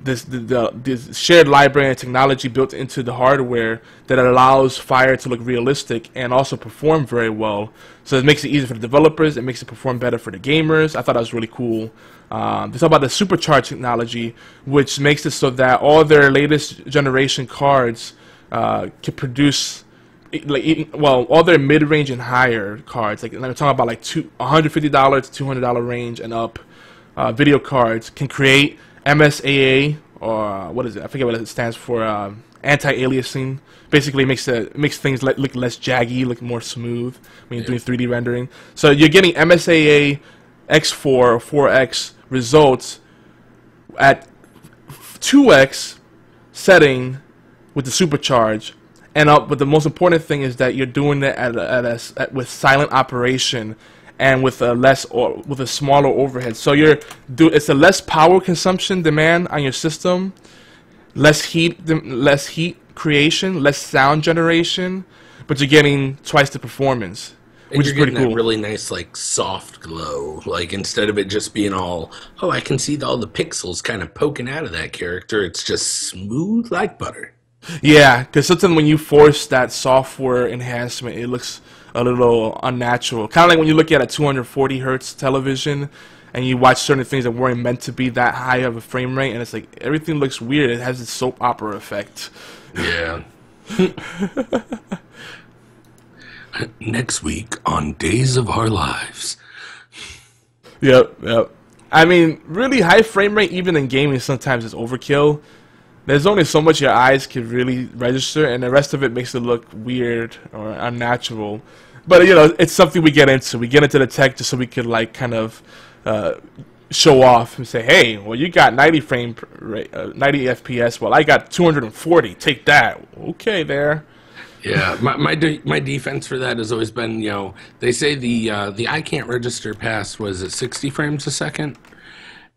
this shared library and technology built into the hardware that allows Fire to look realistic and also perform very well. So it makes it easier for the developers. It makes it perform better for the gamers. I thought that was really cool. They talk about the supercharge technology, which makes it so that all their latest generation cards can produce, all their mid-range and higher cards. Like I'm talking about like $150 to $200 range and up. Video cards can create MSAA, or what is it? I forget what it stands for. Anti-aliasing. Basically, makes things look less jaggy, look more smooth when you're doing 3D rendering. So you're getting MSAA X4 or 4X results at 2X setting with the supercharge. But the most important thing is that you're doing it with silent operation and with a smaller overhead. So it's a less power consumption demand on your system, less heat creation, less sound generation, but you're getting twice the performance, which is pretty cool. That really nice like soft glow. Like instead of it just being all, oh, I can see all the pixels kind of poking out of that character. It's just smooth like butter. Yeah, because sometimes when you force that software enhancement, it looks a little unnatural. Kind of like when you look at a 240 hertz television and you watch certain things that weren't meant to be that high of a frame rate, and it's like everything looks weird. It has this soap opera effect. Yeah. Next week on Days of Our Lives. Yep. I mean, really high frame rate, even in gaming, sometimes is overkill. There's only so much your eyes can really register, and the rest of it makes it look weird or unnatural. But it's something we get into. We get into the tech just so we could like kind of show off and say, "Hey, well, you got 90 FPS. Well, I got 240. Take that." Okay, there. Yeah, my defense for that has always been, they say the I can't register past was at 60 frames a second.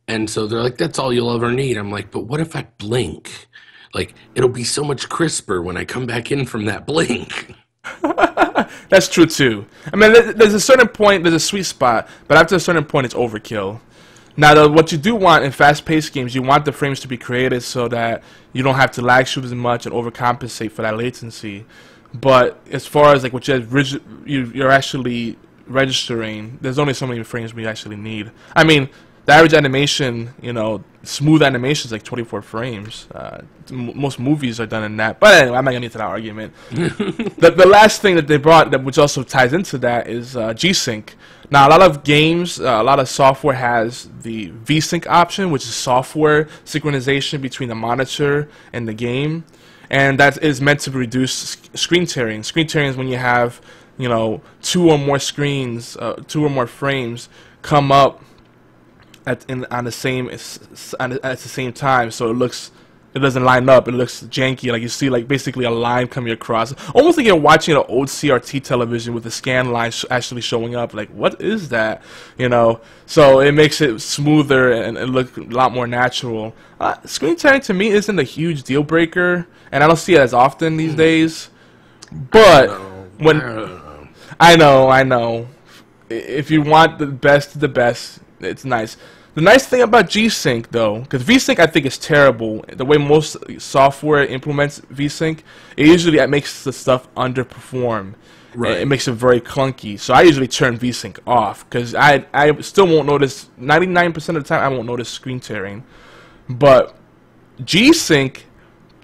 And so they're like, that's all you'll ever need. I'm like, but what if I blink? Like, it'll be so much crisper when I come back in from that blink. That's true, too. I mean, there's a certain point, there's a sweet spot, but after a certain point, it's overkill. Now, what you do want in fast-paced games, you want the frames to be created so that you don't have to lag shoot as much and overcompensate for that latency. But as far as like what you're actually registering, there's only so many frames we actually need. I mean, the average animation, smooth animation is like 24 frames. Most movies are done in that. But anyway, I'm not getting into that argument. The last thing that they brought, which also ties into that, is G-Sync. Now, a lot of games, a lot of software has the V-Sync option, which is software synchronization between the monitor and the game. And that is meant to reduce screen tearing. Screen tearing is when you have, two or more screens, 2 or more frames come up at the same time, so it doesn't line up. It looks janky, like you see like basically a line coming across, almost like you're watching an old CRT television with the scan line actually showing up. Like, what is that? So it makes it smoother and it look a lot more natural. Screen tearing to me isn't a huge deal breaker, and I don't see it as often these days. But I know, if you want the best of the best, it's nice. The nice thing about G-Sync, though, because V-Sync I think is terrible. The way most software implements V-Sync, it usually makes the stuff underperform. Right. It makes it very clunky. So I usually turn V-Sync off because I still won't notice. 99% of the time, I won't notice screen tearing. But G-Sync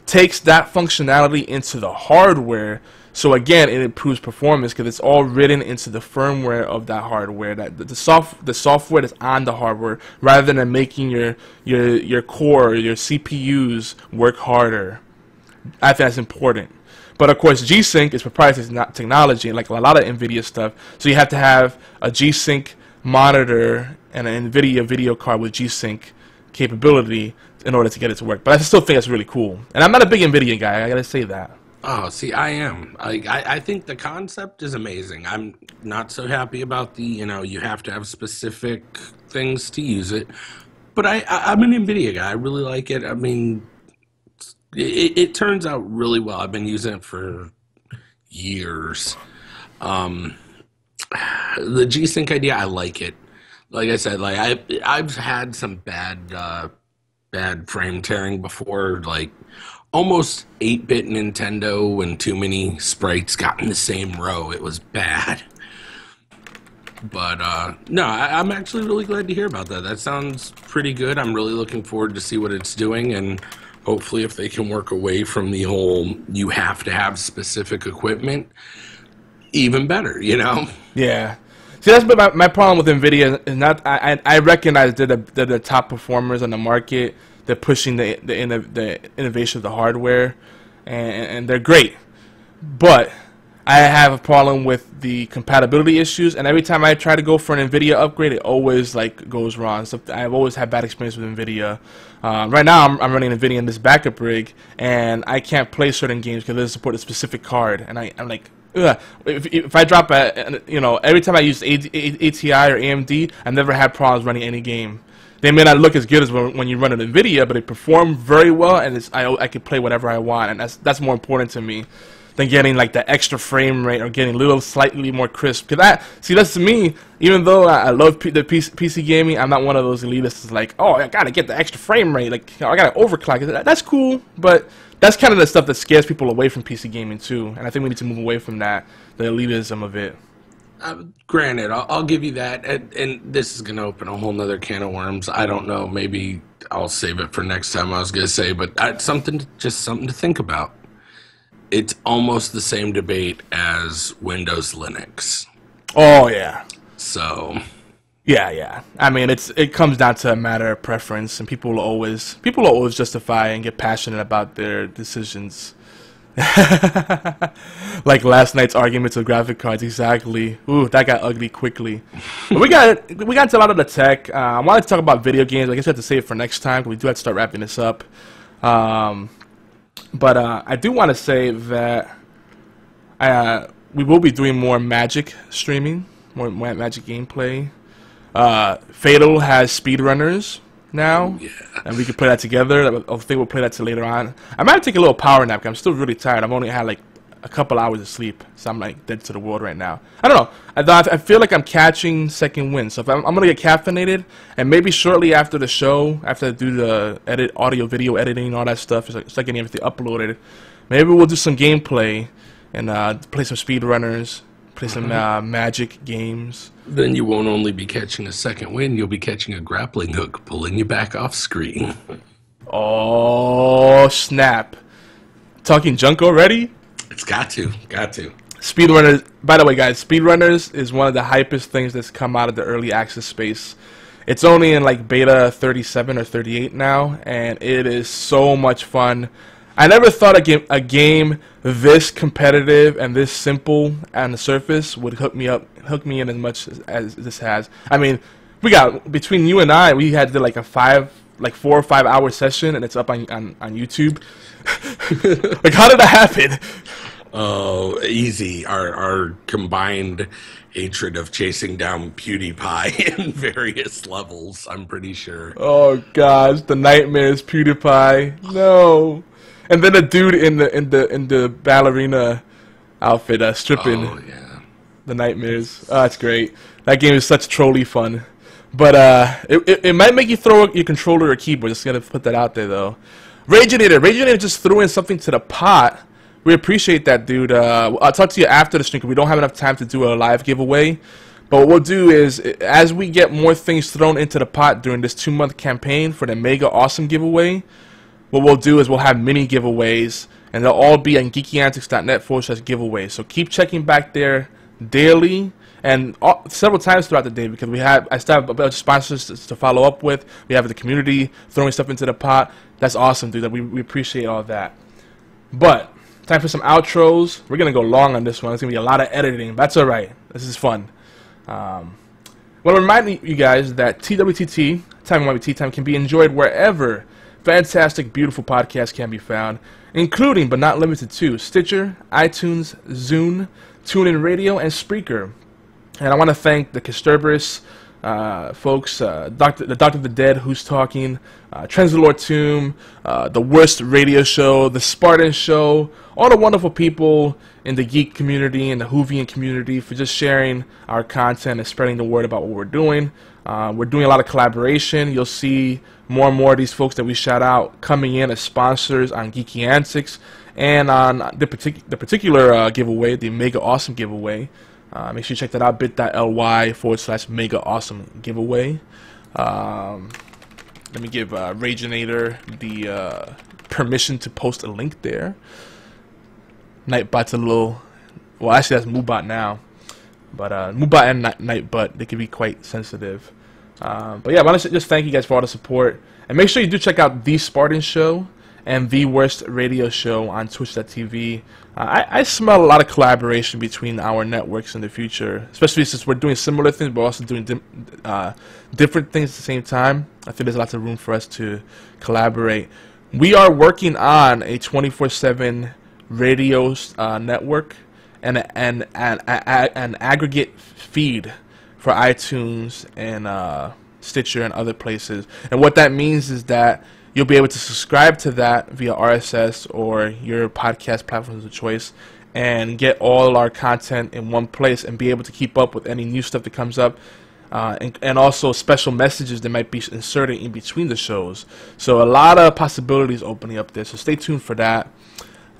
takes that functionality into the hardware. So again, it improves performance because it's all written into the firmware of that hardware, that the software that's on the hardware, rather than making your core, your CPUs work harder. I think that's important. But of course, G-Sync is proprietary technology, like a lot of NVIDIA stuff. So you have to have a G-Sync monitor and an NVIDIA video card with G-Sync capability in order to get it to work. But I still think it's really cool. And I'm not a big NVIDIA guy, I gotta say that. Oh, see, I am. I think the concept is amazing. I'm not so happy about the, you have to have specific things to use it. But I'm an NVIDIA guy. I really like it. I mean, it turns out really well. I've been using it for years. Um, the G-Sync idea, I like it. Like I said, like I've had some bad frame tearing before, like almost 8-bit Nintendo when too many sprites got in the same row. It was bad. But no, I'm actually really glad to hear about that. That sounds pretty good. I'm really looking forward to see what it's doing, and hopefully if they can work away from the whole you have to have specific equipment, even better, Yeah. See, that's my problem with NVIDIA is not. I recognize they're the top performers on the market. They're pushing the innovation of the hardware, and they're great. But I have a problem with the compatibility issues, and every time I try to go for an NVIDIA upgrade, it always like goes wrong. So I've always had bad experience with NVIDIA. Right now, I'm running NVIDIA in this backup rig, and I can't play certain games because they support a specific card, and I'm like. Ugh. If I drop every time I use ATI or AMD, I've never had problems running any game. They may not look as good as when you run an NVIDIA, but they perform very well, and I can play whatever I want, and that's more important to me than getting like the extra frame rate or getting a little slightly more crisp. Because that's to me, even though I love the PC gaming, I'm not one of those elitists that's like, oh, I gotta get the extra frame rate, like I gotta overclock. That's cool, but that's kind of the stuff that scares people away from PC gaming too, and I think we need to move away from that, the elitism of it. Granted, I'll give you that, and this is going to open a whole nother can of worms. I don't know. Maybe I'll save it for next time. I was going to say, but something to think about. It's almost the same debate as Windows Linux. Oh yeah. So. Yeah. I mean, it comes down to a matter of preference, and people will always justify and get passionate about their decisions. Like last night's arguments with graphic cards, exactly. Ooh, that got ugly quickly. But we got into a lot of the tech. I wanted to talk about video games. I guess we have to save it for next time because we do have to start wrapping this up. But I do want to say that we will be doing more Magic streaming, more Magic gameplay. Fatal has speedrunners now, yeah. And we can play that together. I think we'll play that till later on. I might take a little power nap because I'm still really tired. I've only had like a couple hours of sleep, so I'm like dead to the world right now. I don't know. I feel like I'm catching second wind. So if I'm gonna get caffeinated, and maybe shortly after the show, after I do the audio, video editing, and all that stuff, it's like getting everything uploaded. Maybe we'll do some gameplay and play some speedrunners. Play some Magic games. Then you won't only be catching a second wind, you'll be catching a grappling hook pulling you back off screen. Oh, snap. Talking junk already? It's got to. Speedrunners, by the way, guys, Speedrunners is one of the hypest things that's come out of the early access space. It's only in like beta 37 or 38 now, and it is so much fun. I never thought a game this competitive and this simple on the surface would hook me in as much as this has. I mean, we got, between you and I, we had like a 4 or 5 hour session, and it's up on YouTube. Like, how did that happen? Oh, easy. Our combined hatred of chasing down PewDiePie in various levels, I'm pretty sure. Oh gosh, the nightmares, PewDiePie. No. And then a dude in the ballerina outfit stripping. Oh yeah. The nightmares. Oh, that's great. That game is such trolley fun. But it might make you throw your controller or keyboard. Just gotta put that out there though. Raginator just threw in something to the pot. We appreciate that, dude. I'll talk to you after the stream because we don't have enough time to do a live giveaway. But what we'll do is, as we get more things thrown into the pot during this 2-month campaign for the Mega Awesome giveaway, what we'll do is we'll have mini giveaways, and they'll all be on geekyantics.net/giveaways. So keep checking back there daily and several times throughout the day because I still have a bunch of sponsors to follow up with. We have the community throwing stuff into the pot. That's awesome, dude. We appreciate all that. But time for some outros. We're going to go long on this one. It's going to be a lot of editing. That's all right. This is fun. Well, remind you guys that TWTT, Time Tea Time, can be enjoyed wherever fantastic, beautiful podcasts can be found, including but not limited to Stitcher, iTunes, Zune, TuneIn Radio, and Spreaker. And I want to thank the Casturberus folks, the Doctor of the Dead, Who's Talking, Translord Tomb, the Worst Radio Show, the Spartan Show, all the wonderful people in the geek community and the Whovian community for just sharing our content and spreading the word about what we're doing. We're doing a lot of collaboration. You'll see more and more of these folks that we shout out coming in as sponsors on Geeky Antics and on the particular giveaway, the Mega Awesome giveaway. Make sure you check that out, bit.ly/Mega Awesome giveaway. Let me give Raginator the permission to post a link there. Nightbot's a little, well, actually that's Moobot now, but Moobot and Nightbot, they can be quite sensitive. But yeah, I want to just thank you guys for all the support, and make sure you do check out The Spartan Show and The Worst Radio Show on Twitch.tv. I smell a lot of collaboration between our networks in the future, especially since we're doing similar things, but also doing different things at the same time. I think there's lots of room for us to collaborate. We are working on a 24/7 radio network and an aggregate feed for iTunes and Stitcher and other places. And what that means is that you'll be able to subscribe to that via RSS or your podcast platforms of choice and get all our content in one place and be able to keep up with any new stuff that comes up, and also special messages that might be inserted in between the shows. So a lot of possibilities opening up there, so stay tuned for that.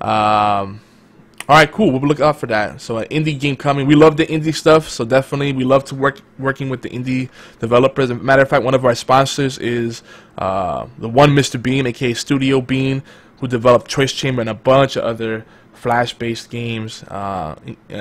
Alright, cool. We'll look out for that. So an indie game coming. We love the indie stuff, so definitely we love to working with the indie developers. As a matter of fact, one of our sponsors is the one Mr. Bean, aka Studio Bean, who developed Choice Chamber and a bunch of other Flash-based games.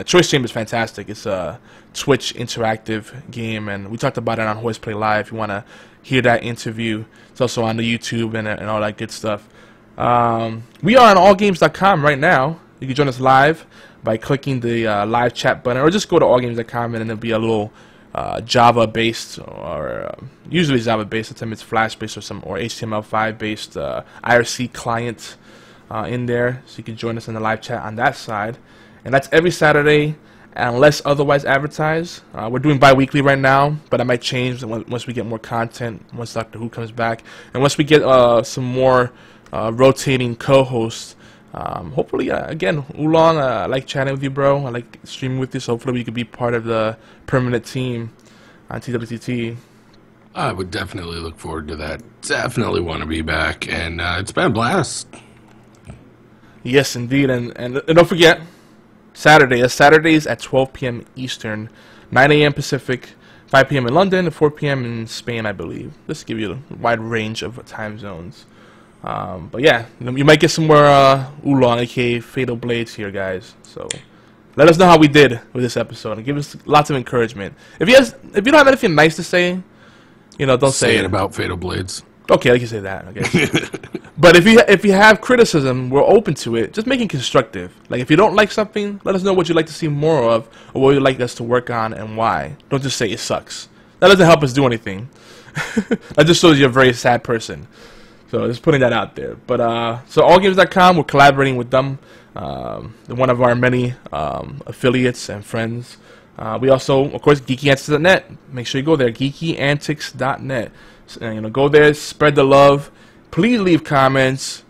Choice Chamber is fantastic. It's a Twitch interactive game, and we talked about it on Hoist Play Live. If you want to hear that interview, it's also on the YouTube and all that good stuff. We are on allgames.com right now. You can join us live by clicking the live chat button, or just go to allgames.com and there'll be a little Java-based, or usually Java-based. Sometimes it's Flash-based or HTML5-based IRC client in there, so you can join us in the live chat on that side. And that's every Saturday, unless otherwise advertised. We're doing bi-weekly right now, but I might change once we get more content, once Doctor Who comes back, and once we get some more rotating co-hosts. Hopefully, again, Oolong, I like chatting with you, bro. I like streaming with you, so hopefully we could be part of the permanent team on TWTT. I would definitely look forward to that. Definitely want to be back, and it's been a blast. Yes, indeed, and don't forget, Saturdays at 12 p.m. Eastern, 9 a.m. Pacific, 5 p.m. in London, and 4 p.m. in Spain, I believe. Just to give you a wide range of time zones. But yeah, you might get some more Oolong, aka Fatal Blades here, guys. So let us know how we did with this episode and give us lots of encouragement. If you don't have anything nice to say, don't say it about Fatal Blades. Okay, I can say that, I guess. But if you have criticism, we're open to it. Just make it constructive. Like, if you don't like something, let us know what you'd like to see more of, or what you'd like us to work on and why. Don't just say it sucks. That doesn't help us do anything. That just shows you're a very sad person. So just putting that out there. But so allgames.com, we're collaborating with them. They're one of our many affiliates and friends. We also, of course, geekyantics.net. Make sure you go there, geekyantics.net. So, go there, spread the love. Please leave comments,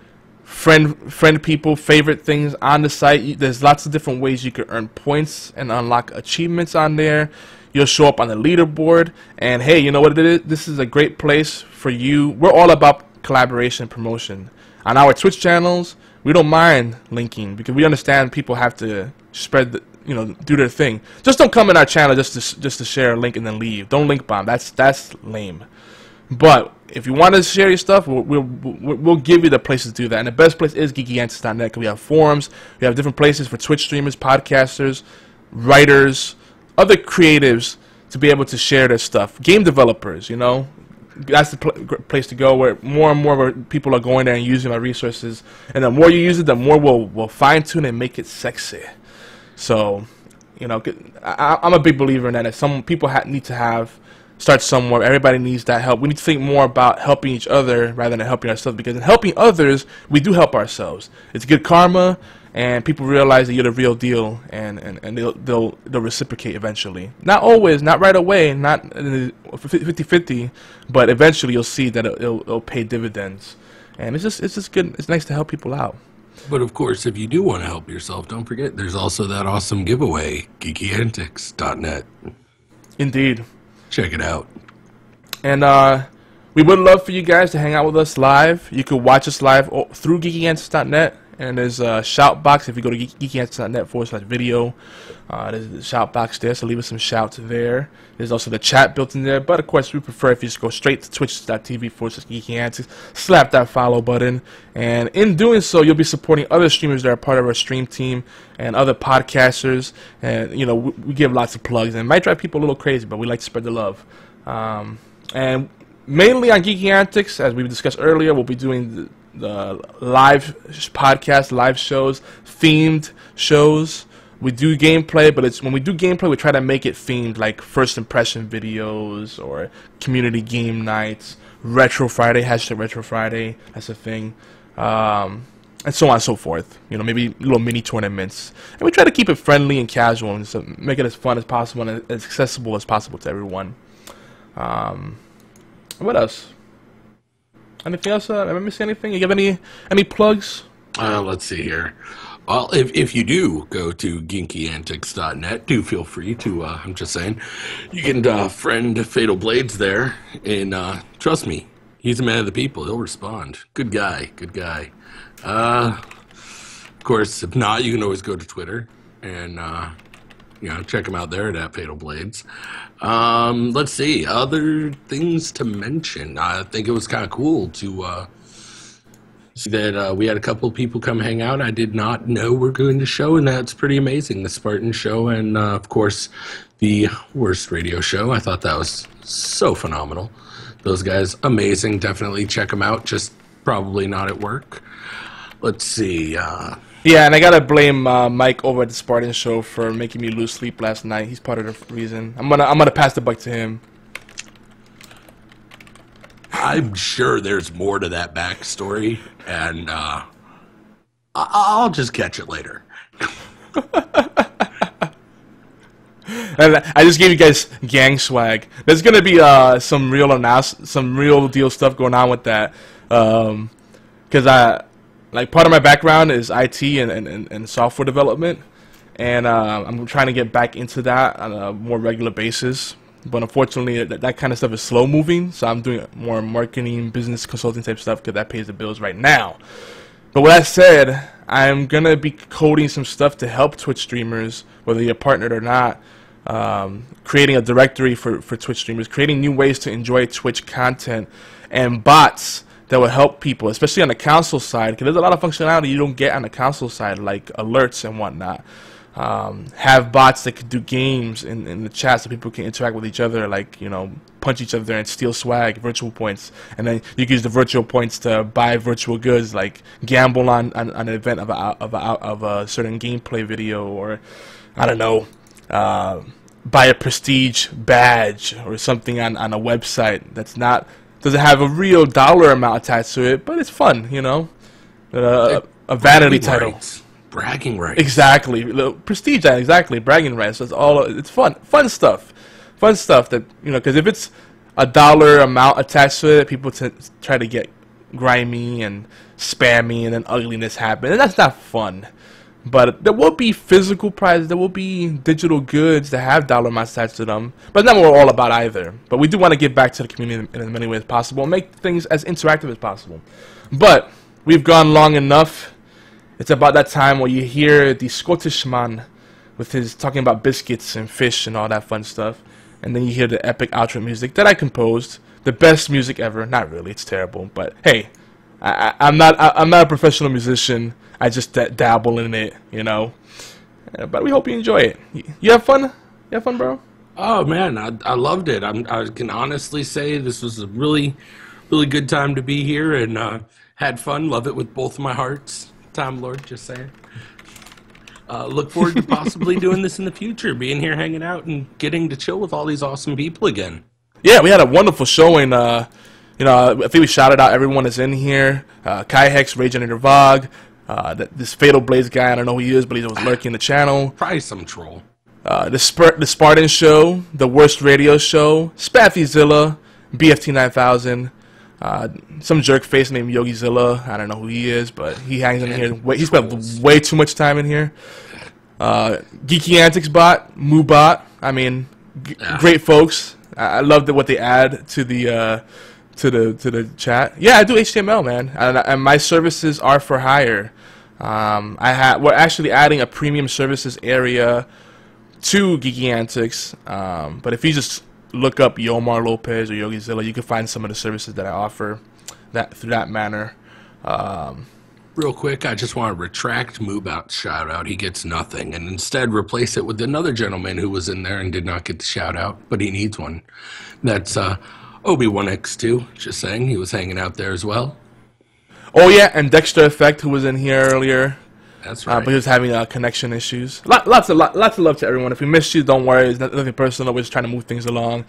friend people, favorite things on the site. There's lots of different ways you can earn points and unlock achievements on there. You'll show up on the leaderboard. And hey, you know what it is? This is a great place for you. We're all about collaboration and promotion. On our Twitch channels, we don't mind linking because we understand people have to spread do their thing. Just don't come in our channel just to share a link and then leave. Don't link bomb. That's lame. But if you want to share your stuff, we'll give you the places to do that. And the best place is geekyantics.net because we have forums, we have different places for Twitch streamers, podcasters, writers, other creatives to be able to share their stuff. Game developers, that's the place to go, where more and more people are going there and using our resources. And the more you use it, the more we'll fine-tune and make it sexy. So, I'm a big believer in that. Some people need to have start somewhere. Everybody needs that help. We need to think more about helping each other rather than helping ourselves, because in helping others, we do help ourselves. It's good karma, and people realize that you're the real deal, and they'll reciprocate eventually. Not always, not right away, not 50-50, but eventually you'll see that it'll pay dividends. And it's just good. It's nice to help people out. But of course, if you do want to help yourself, don't forget there's also that awesome giveaway, geekyantics.net. Indeed. Check it out. And we would love for you guys to hang out with us live. You could watch us live through geekyantics.net. And there's a shout box if you go to geekyantics.net/video. There's a shout box there, so leave us some shouts there. There's also the chat built in there, but of course we prefer if you just go straight to twitch.tv/geekyantics, slap that follow button, and in doing so, you'll be supporting other streamers that are part of our stream team and other podcasters. And you know, we give lots of plugs, and it might drive people a little crazy, but we like to spread the love. And mainly on Geeky Antics, as we discussed earlier, we'll be doing the live podcast, live shows, themed shows. We do gameplay, but when we do gameplay, we try to make it themed, like first impression videos or community game nights, Retro Friday, #Retro Friday, that's a thing, and so on and so forth. You know, maybe little mini tournaments, and we try to keep it friendly and casual, and so make it as fun as possible and as accessible as possible to everyone. What else? Anything else? Am I missing anything? You have any plugs? Let's see here. Well, if you do go to geekyantics.net, do feel free to, I'm just saying, you can friend Fatal Blades there, and trust me, he's a man of the people. He'll respond. Good guy, good guy. Of course, if not, you can always go to Twitter and, you know, check him out there at Fatal Blades. Let's see, other things to mention. I think it was kind of cool to see that we had a couple of people come hang out I did not know were going to show, and that's pretty amazing. The Spartan show and, of course, the Worst Radio show. I thought that was so phenomenal. Those guys, amazing. Definitely check them out, just probably not at work. Let's see, yeah, and I gotta blame Mike over at the Spartan show for making me lose sleep last night. He's part of the reason. I'm gonna pass the buck to him. I'm sure there's more to that backstory, and I'll just catch it later. And I just gave you guys gang swag. There's gonna be some real deal stuff going on with that, because like part of my background is IT and software development, and I'm trying to get back into that on a more regular basis. But unfortunately, that kind of stuff is slow moving, so I'm doing more marketing, business consulting type stuff because that pays the bills right now. But with that said, I'm gonna be coding some stuff to help Twitch streamers, whether you're partnered or not. Creating a directory for Twitch streamers, creating new ways to enjoy Twitch content, and bots that will help people, especially on the console side, because there's a lot of functionality you don't get on the console side, like alerts and whatnot. Have bots that could do games in the chat so people can interact with each other, like, you know, punch each other and steal swag, virtual points, and then you can use the virtual points to buy virtual goods, like gamble on an event of a certain gameplay video, or I don't know, buy a prestige badge or something on a website that's not doesn't have a real dollar amount attached to it, but it's fun, you know, a vanity title. Rights. Bragging rights. Exactly. Prestige, exactly. Bragging rights. That's all. It's fun. Fun stuff. Fun stuff that, you know, because if it's a dollar amount attached to it, people try to get grimy and spammy, and then ugliness happens, and that's not fun. But there will be physical prizes. There will be digital goods that have dollar amounts attached to them. But not what we're all about either. But we do want to give back to the community in as many ways as possible and make things as interactive as possible. But we've gone long enough. It's about that time where you hear the Scottish man with his talking about biscuits and fish and all that fun stuff, and then you hear the epic outro music that I composed, the best music ever. Not really, it's terrible, but hey, I'm not a professional musician. I just dabble in it, you know. But we hope you enjoy it. You have fun? You have fun, bro? Oh man, I loved it. I can honestly say this was a really, really good time to be here, and had fun. Love it with both of my hearts. Time Lord, just saying. Look forward to possibly doing this in the future, being here hanging out and getting to chill with all these awesome people again. Yeah, we had a wonderful showing. You know, I think we shouted out everyone that's in here. Kai Hex, Raginator Vog, this Fatal Blaze guy, I don't know who he is, but he was lurking the channel. Probably some troll. The Spartan Show, The Worst Radio Show, Spaffyzilla, BFT9000, some jerk face named Yogizilla. I don't know who he is, but he hangs in here. He spent way too much time in here. Geeky Antics Bot, Moobot. I mean, great folks. I love what they add to the chat. Yeah, I do HTML, man, and my services are for hire. We're actually adding a premium services area to Geeky Antics, but if you just look up Yomar Lopez or Yogizilla, you can find some of the services that I offer through that manner. Real quick, I just want to retract Moobot's shout out. He gets nothing, and instead replace it with another gentleman who was in there and did not get the shout out, but he needs one. That's Obi-Wan X2. Just saying, he was hanging out there as well. Oh yeah, and Dexter Effect, who was in here earlier. That's right. But he was having connection issues. Lots of love to everyone. If we missed you, don't worry. It's nothing personal. We're just trying to move things along.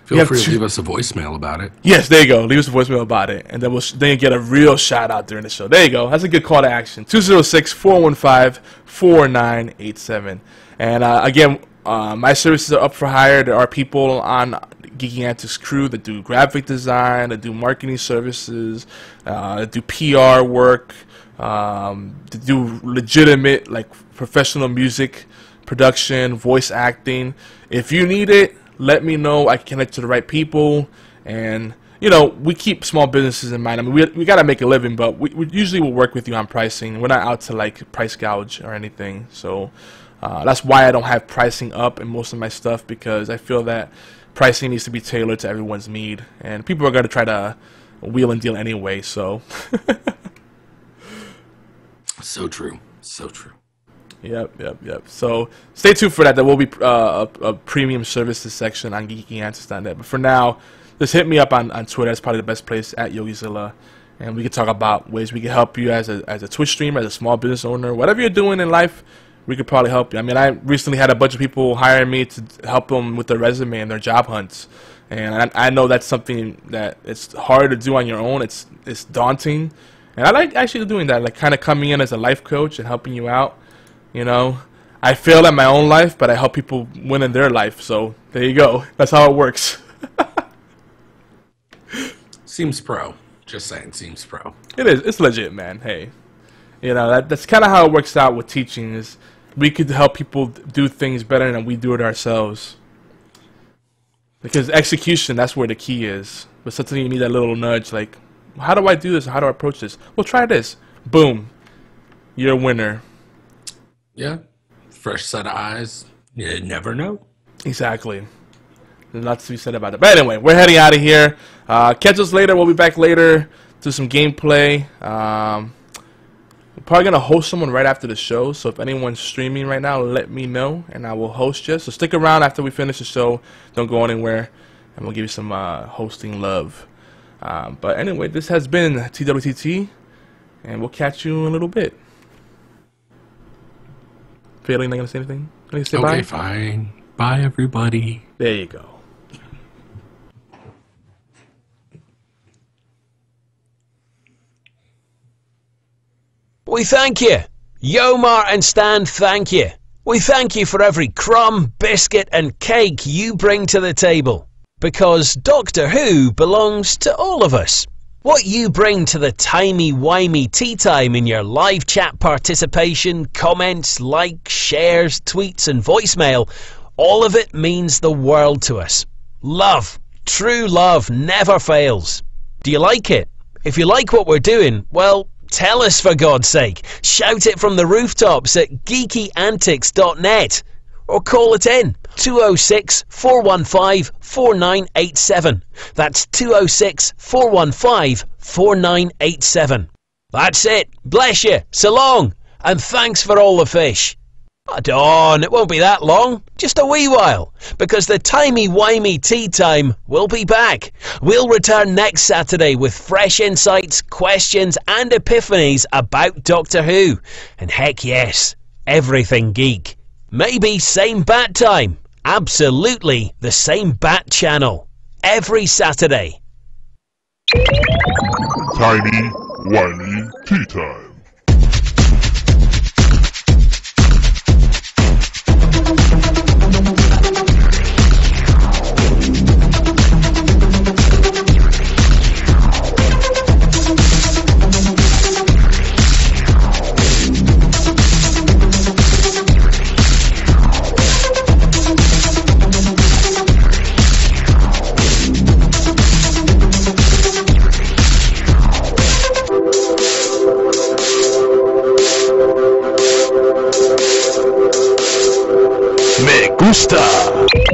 Feel free to leave us a voicemail about it. Yes, there you go. Leave us a voicemail about it, and then you get a real shout out during the show. There you go. That's a good call to action. 206-415-4987. And again, my services are up for hire. There are people on Geeky Antics crew that do graphic design, that do marketing services, that do PR work, to do legitimate, like, professional music production, voice acting. If you need it, let me know. I can connect to the right people, and you know, we keep small businesses in mind. I mean, we gotta make a living, but we usually will work with you on pricing. We're not out to like price gouge or anything. So that's why I don't have pricing up in most of my stuff, because I feel that pricing needs to be tailored to everyone's need, and people are gonna try to wheel and deal anyway. So. So true. So true. Yep. So stay tuned for that. There will be a premium services section on geekyantics.net. But for now, just hit me up on Twitter. That's probably the best place, at Yogizilla. And we can talk about ways we can help you as a Twitch streamer, as a small business owner. Whatever you're doing in life, we could probably help you. I mean, I recently had a bunch of people hire me to help them with their resume and their job hunts. And I know that's something that it's hard to do on your own. It's daunting. And I like actually doing that, like kind of coming in as a life coach and helping you out. You know, I failed at my own life, but I help people win in their life. So there you go. That's how it works. Seems pro. Just saying, seems pro. It is. It's legit, man. Hey, you know, that's kind of how it works out with teaching. Is we could help people do things better than we do it ourselves. Because execution, that's where the key is. But sometimes you need that little nudge, like, how do I do this? How do I approach this? Well, try this. Boom. You're a winner. Yeah. Fresh set of eyes. You never know. Exactly. There's lots to be said about it. But anyway, we're heading out of here. Catch us later. We'll be back later to some gameplay. We're probably going to host someone right after the show. So if anyone's streaming right now, let me know, and I will host you. So stick around after we finish the show. Don't go anywhere, and we'll give you some hosting love. But anyway, this has been TWTT, and we'll catch you in a little bit. Failing, not going to say anything? Gonna say okay, bye? Fine. Bye, everybody. There you go. We thank you. Yomar and Stan, thank you. We thank you for every crumb, biscuit and cake you bring to the table. Because Doctor Who belongs to all of us. What you bring to the timey-wimey tea time in your live chat participation, comments, likes, shares, tweets and voicemail, all of it means the world to us. Love, true love, never fails. Do you like it? If you like what we're doing, well, tell us for God's sake. Shout it from the rooftops at geekyantics.net. Or call it in, 206-415-4987. That's 206-415-4987. That's it. Bless you. So long. And thanks for all the fish. Dawn, it won't be that long. Just a wee while. Because the timey-wimey tea time will be back. We'll return next Saturday with fresh insights, questions and epiphanies about Doctor Who. And heck yes, everything geek. Maybe same bat time. Absolutely the same bat channel. every Saturday. Tiny Whiny Tea Time. Me gusta.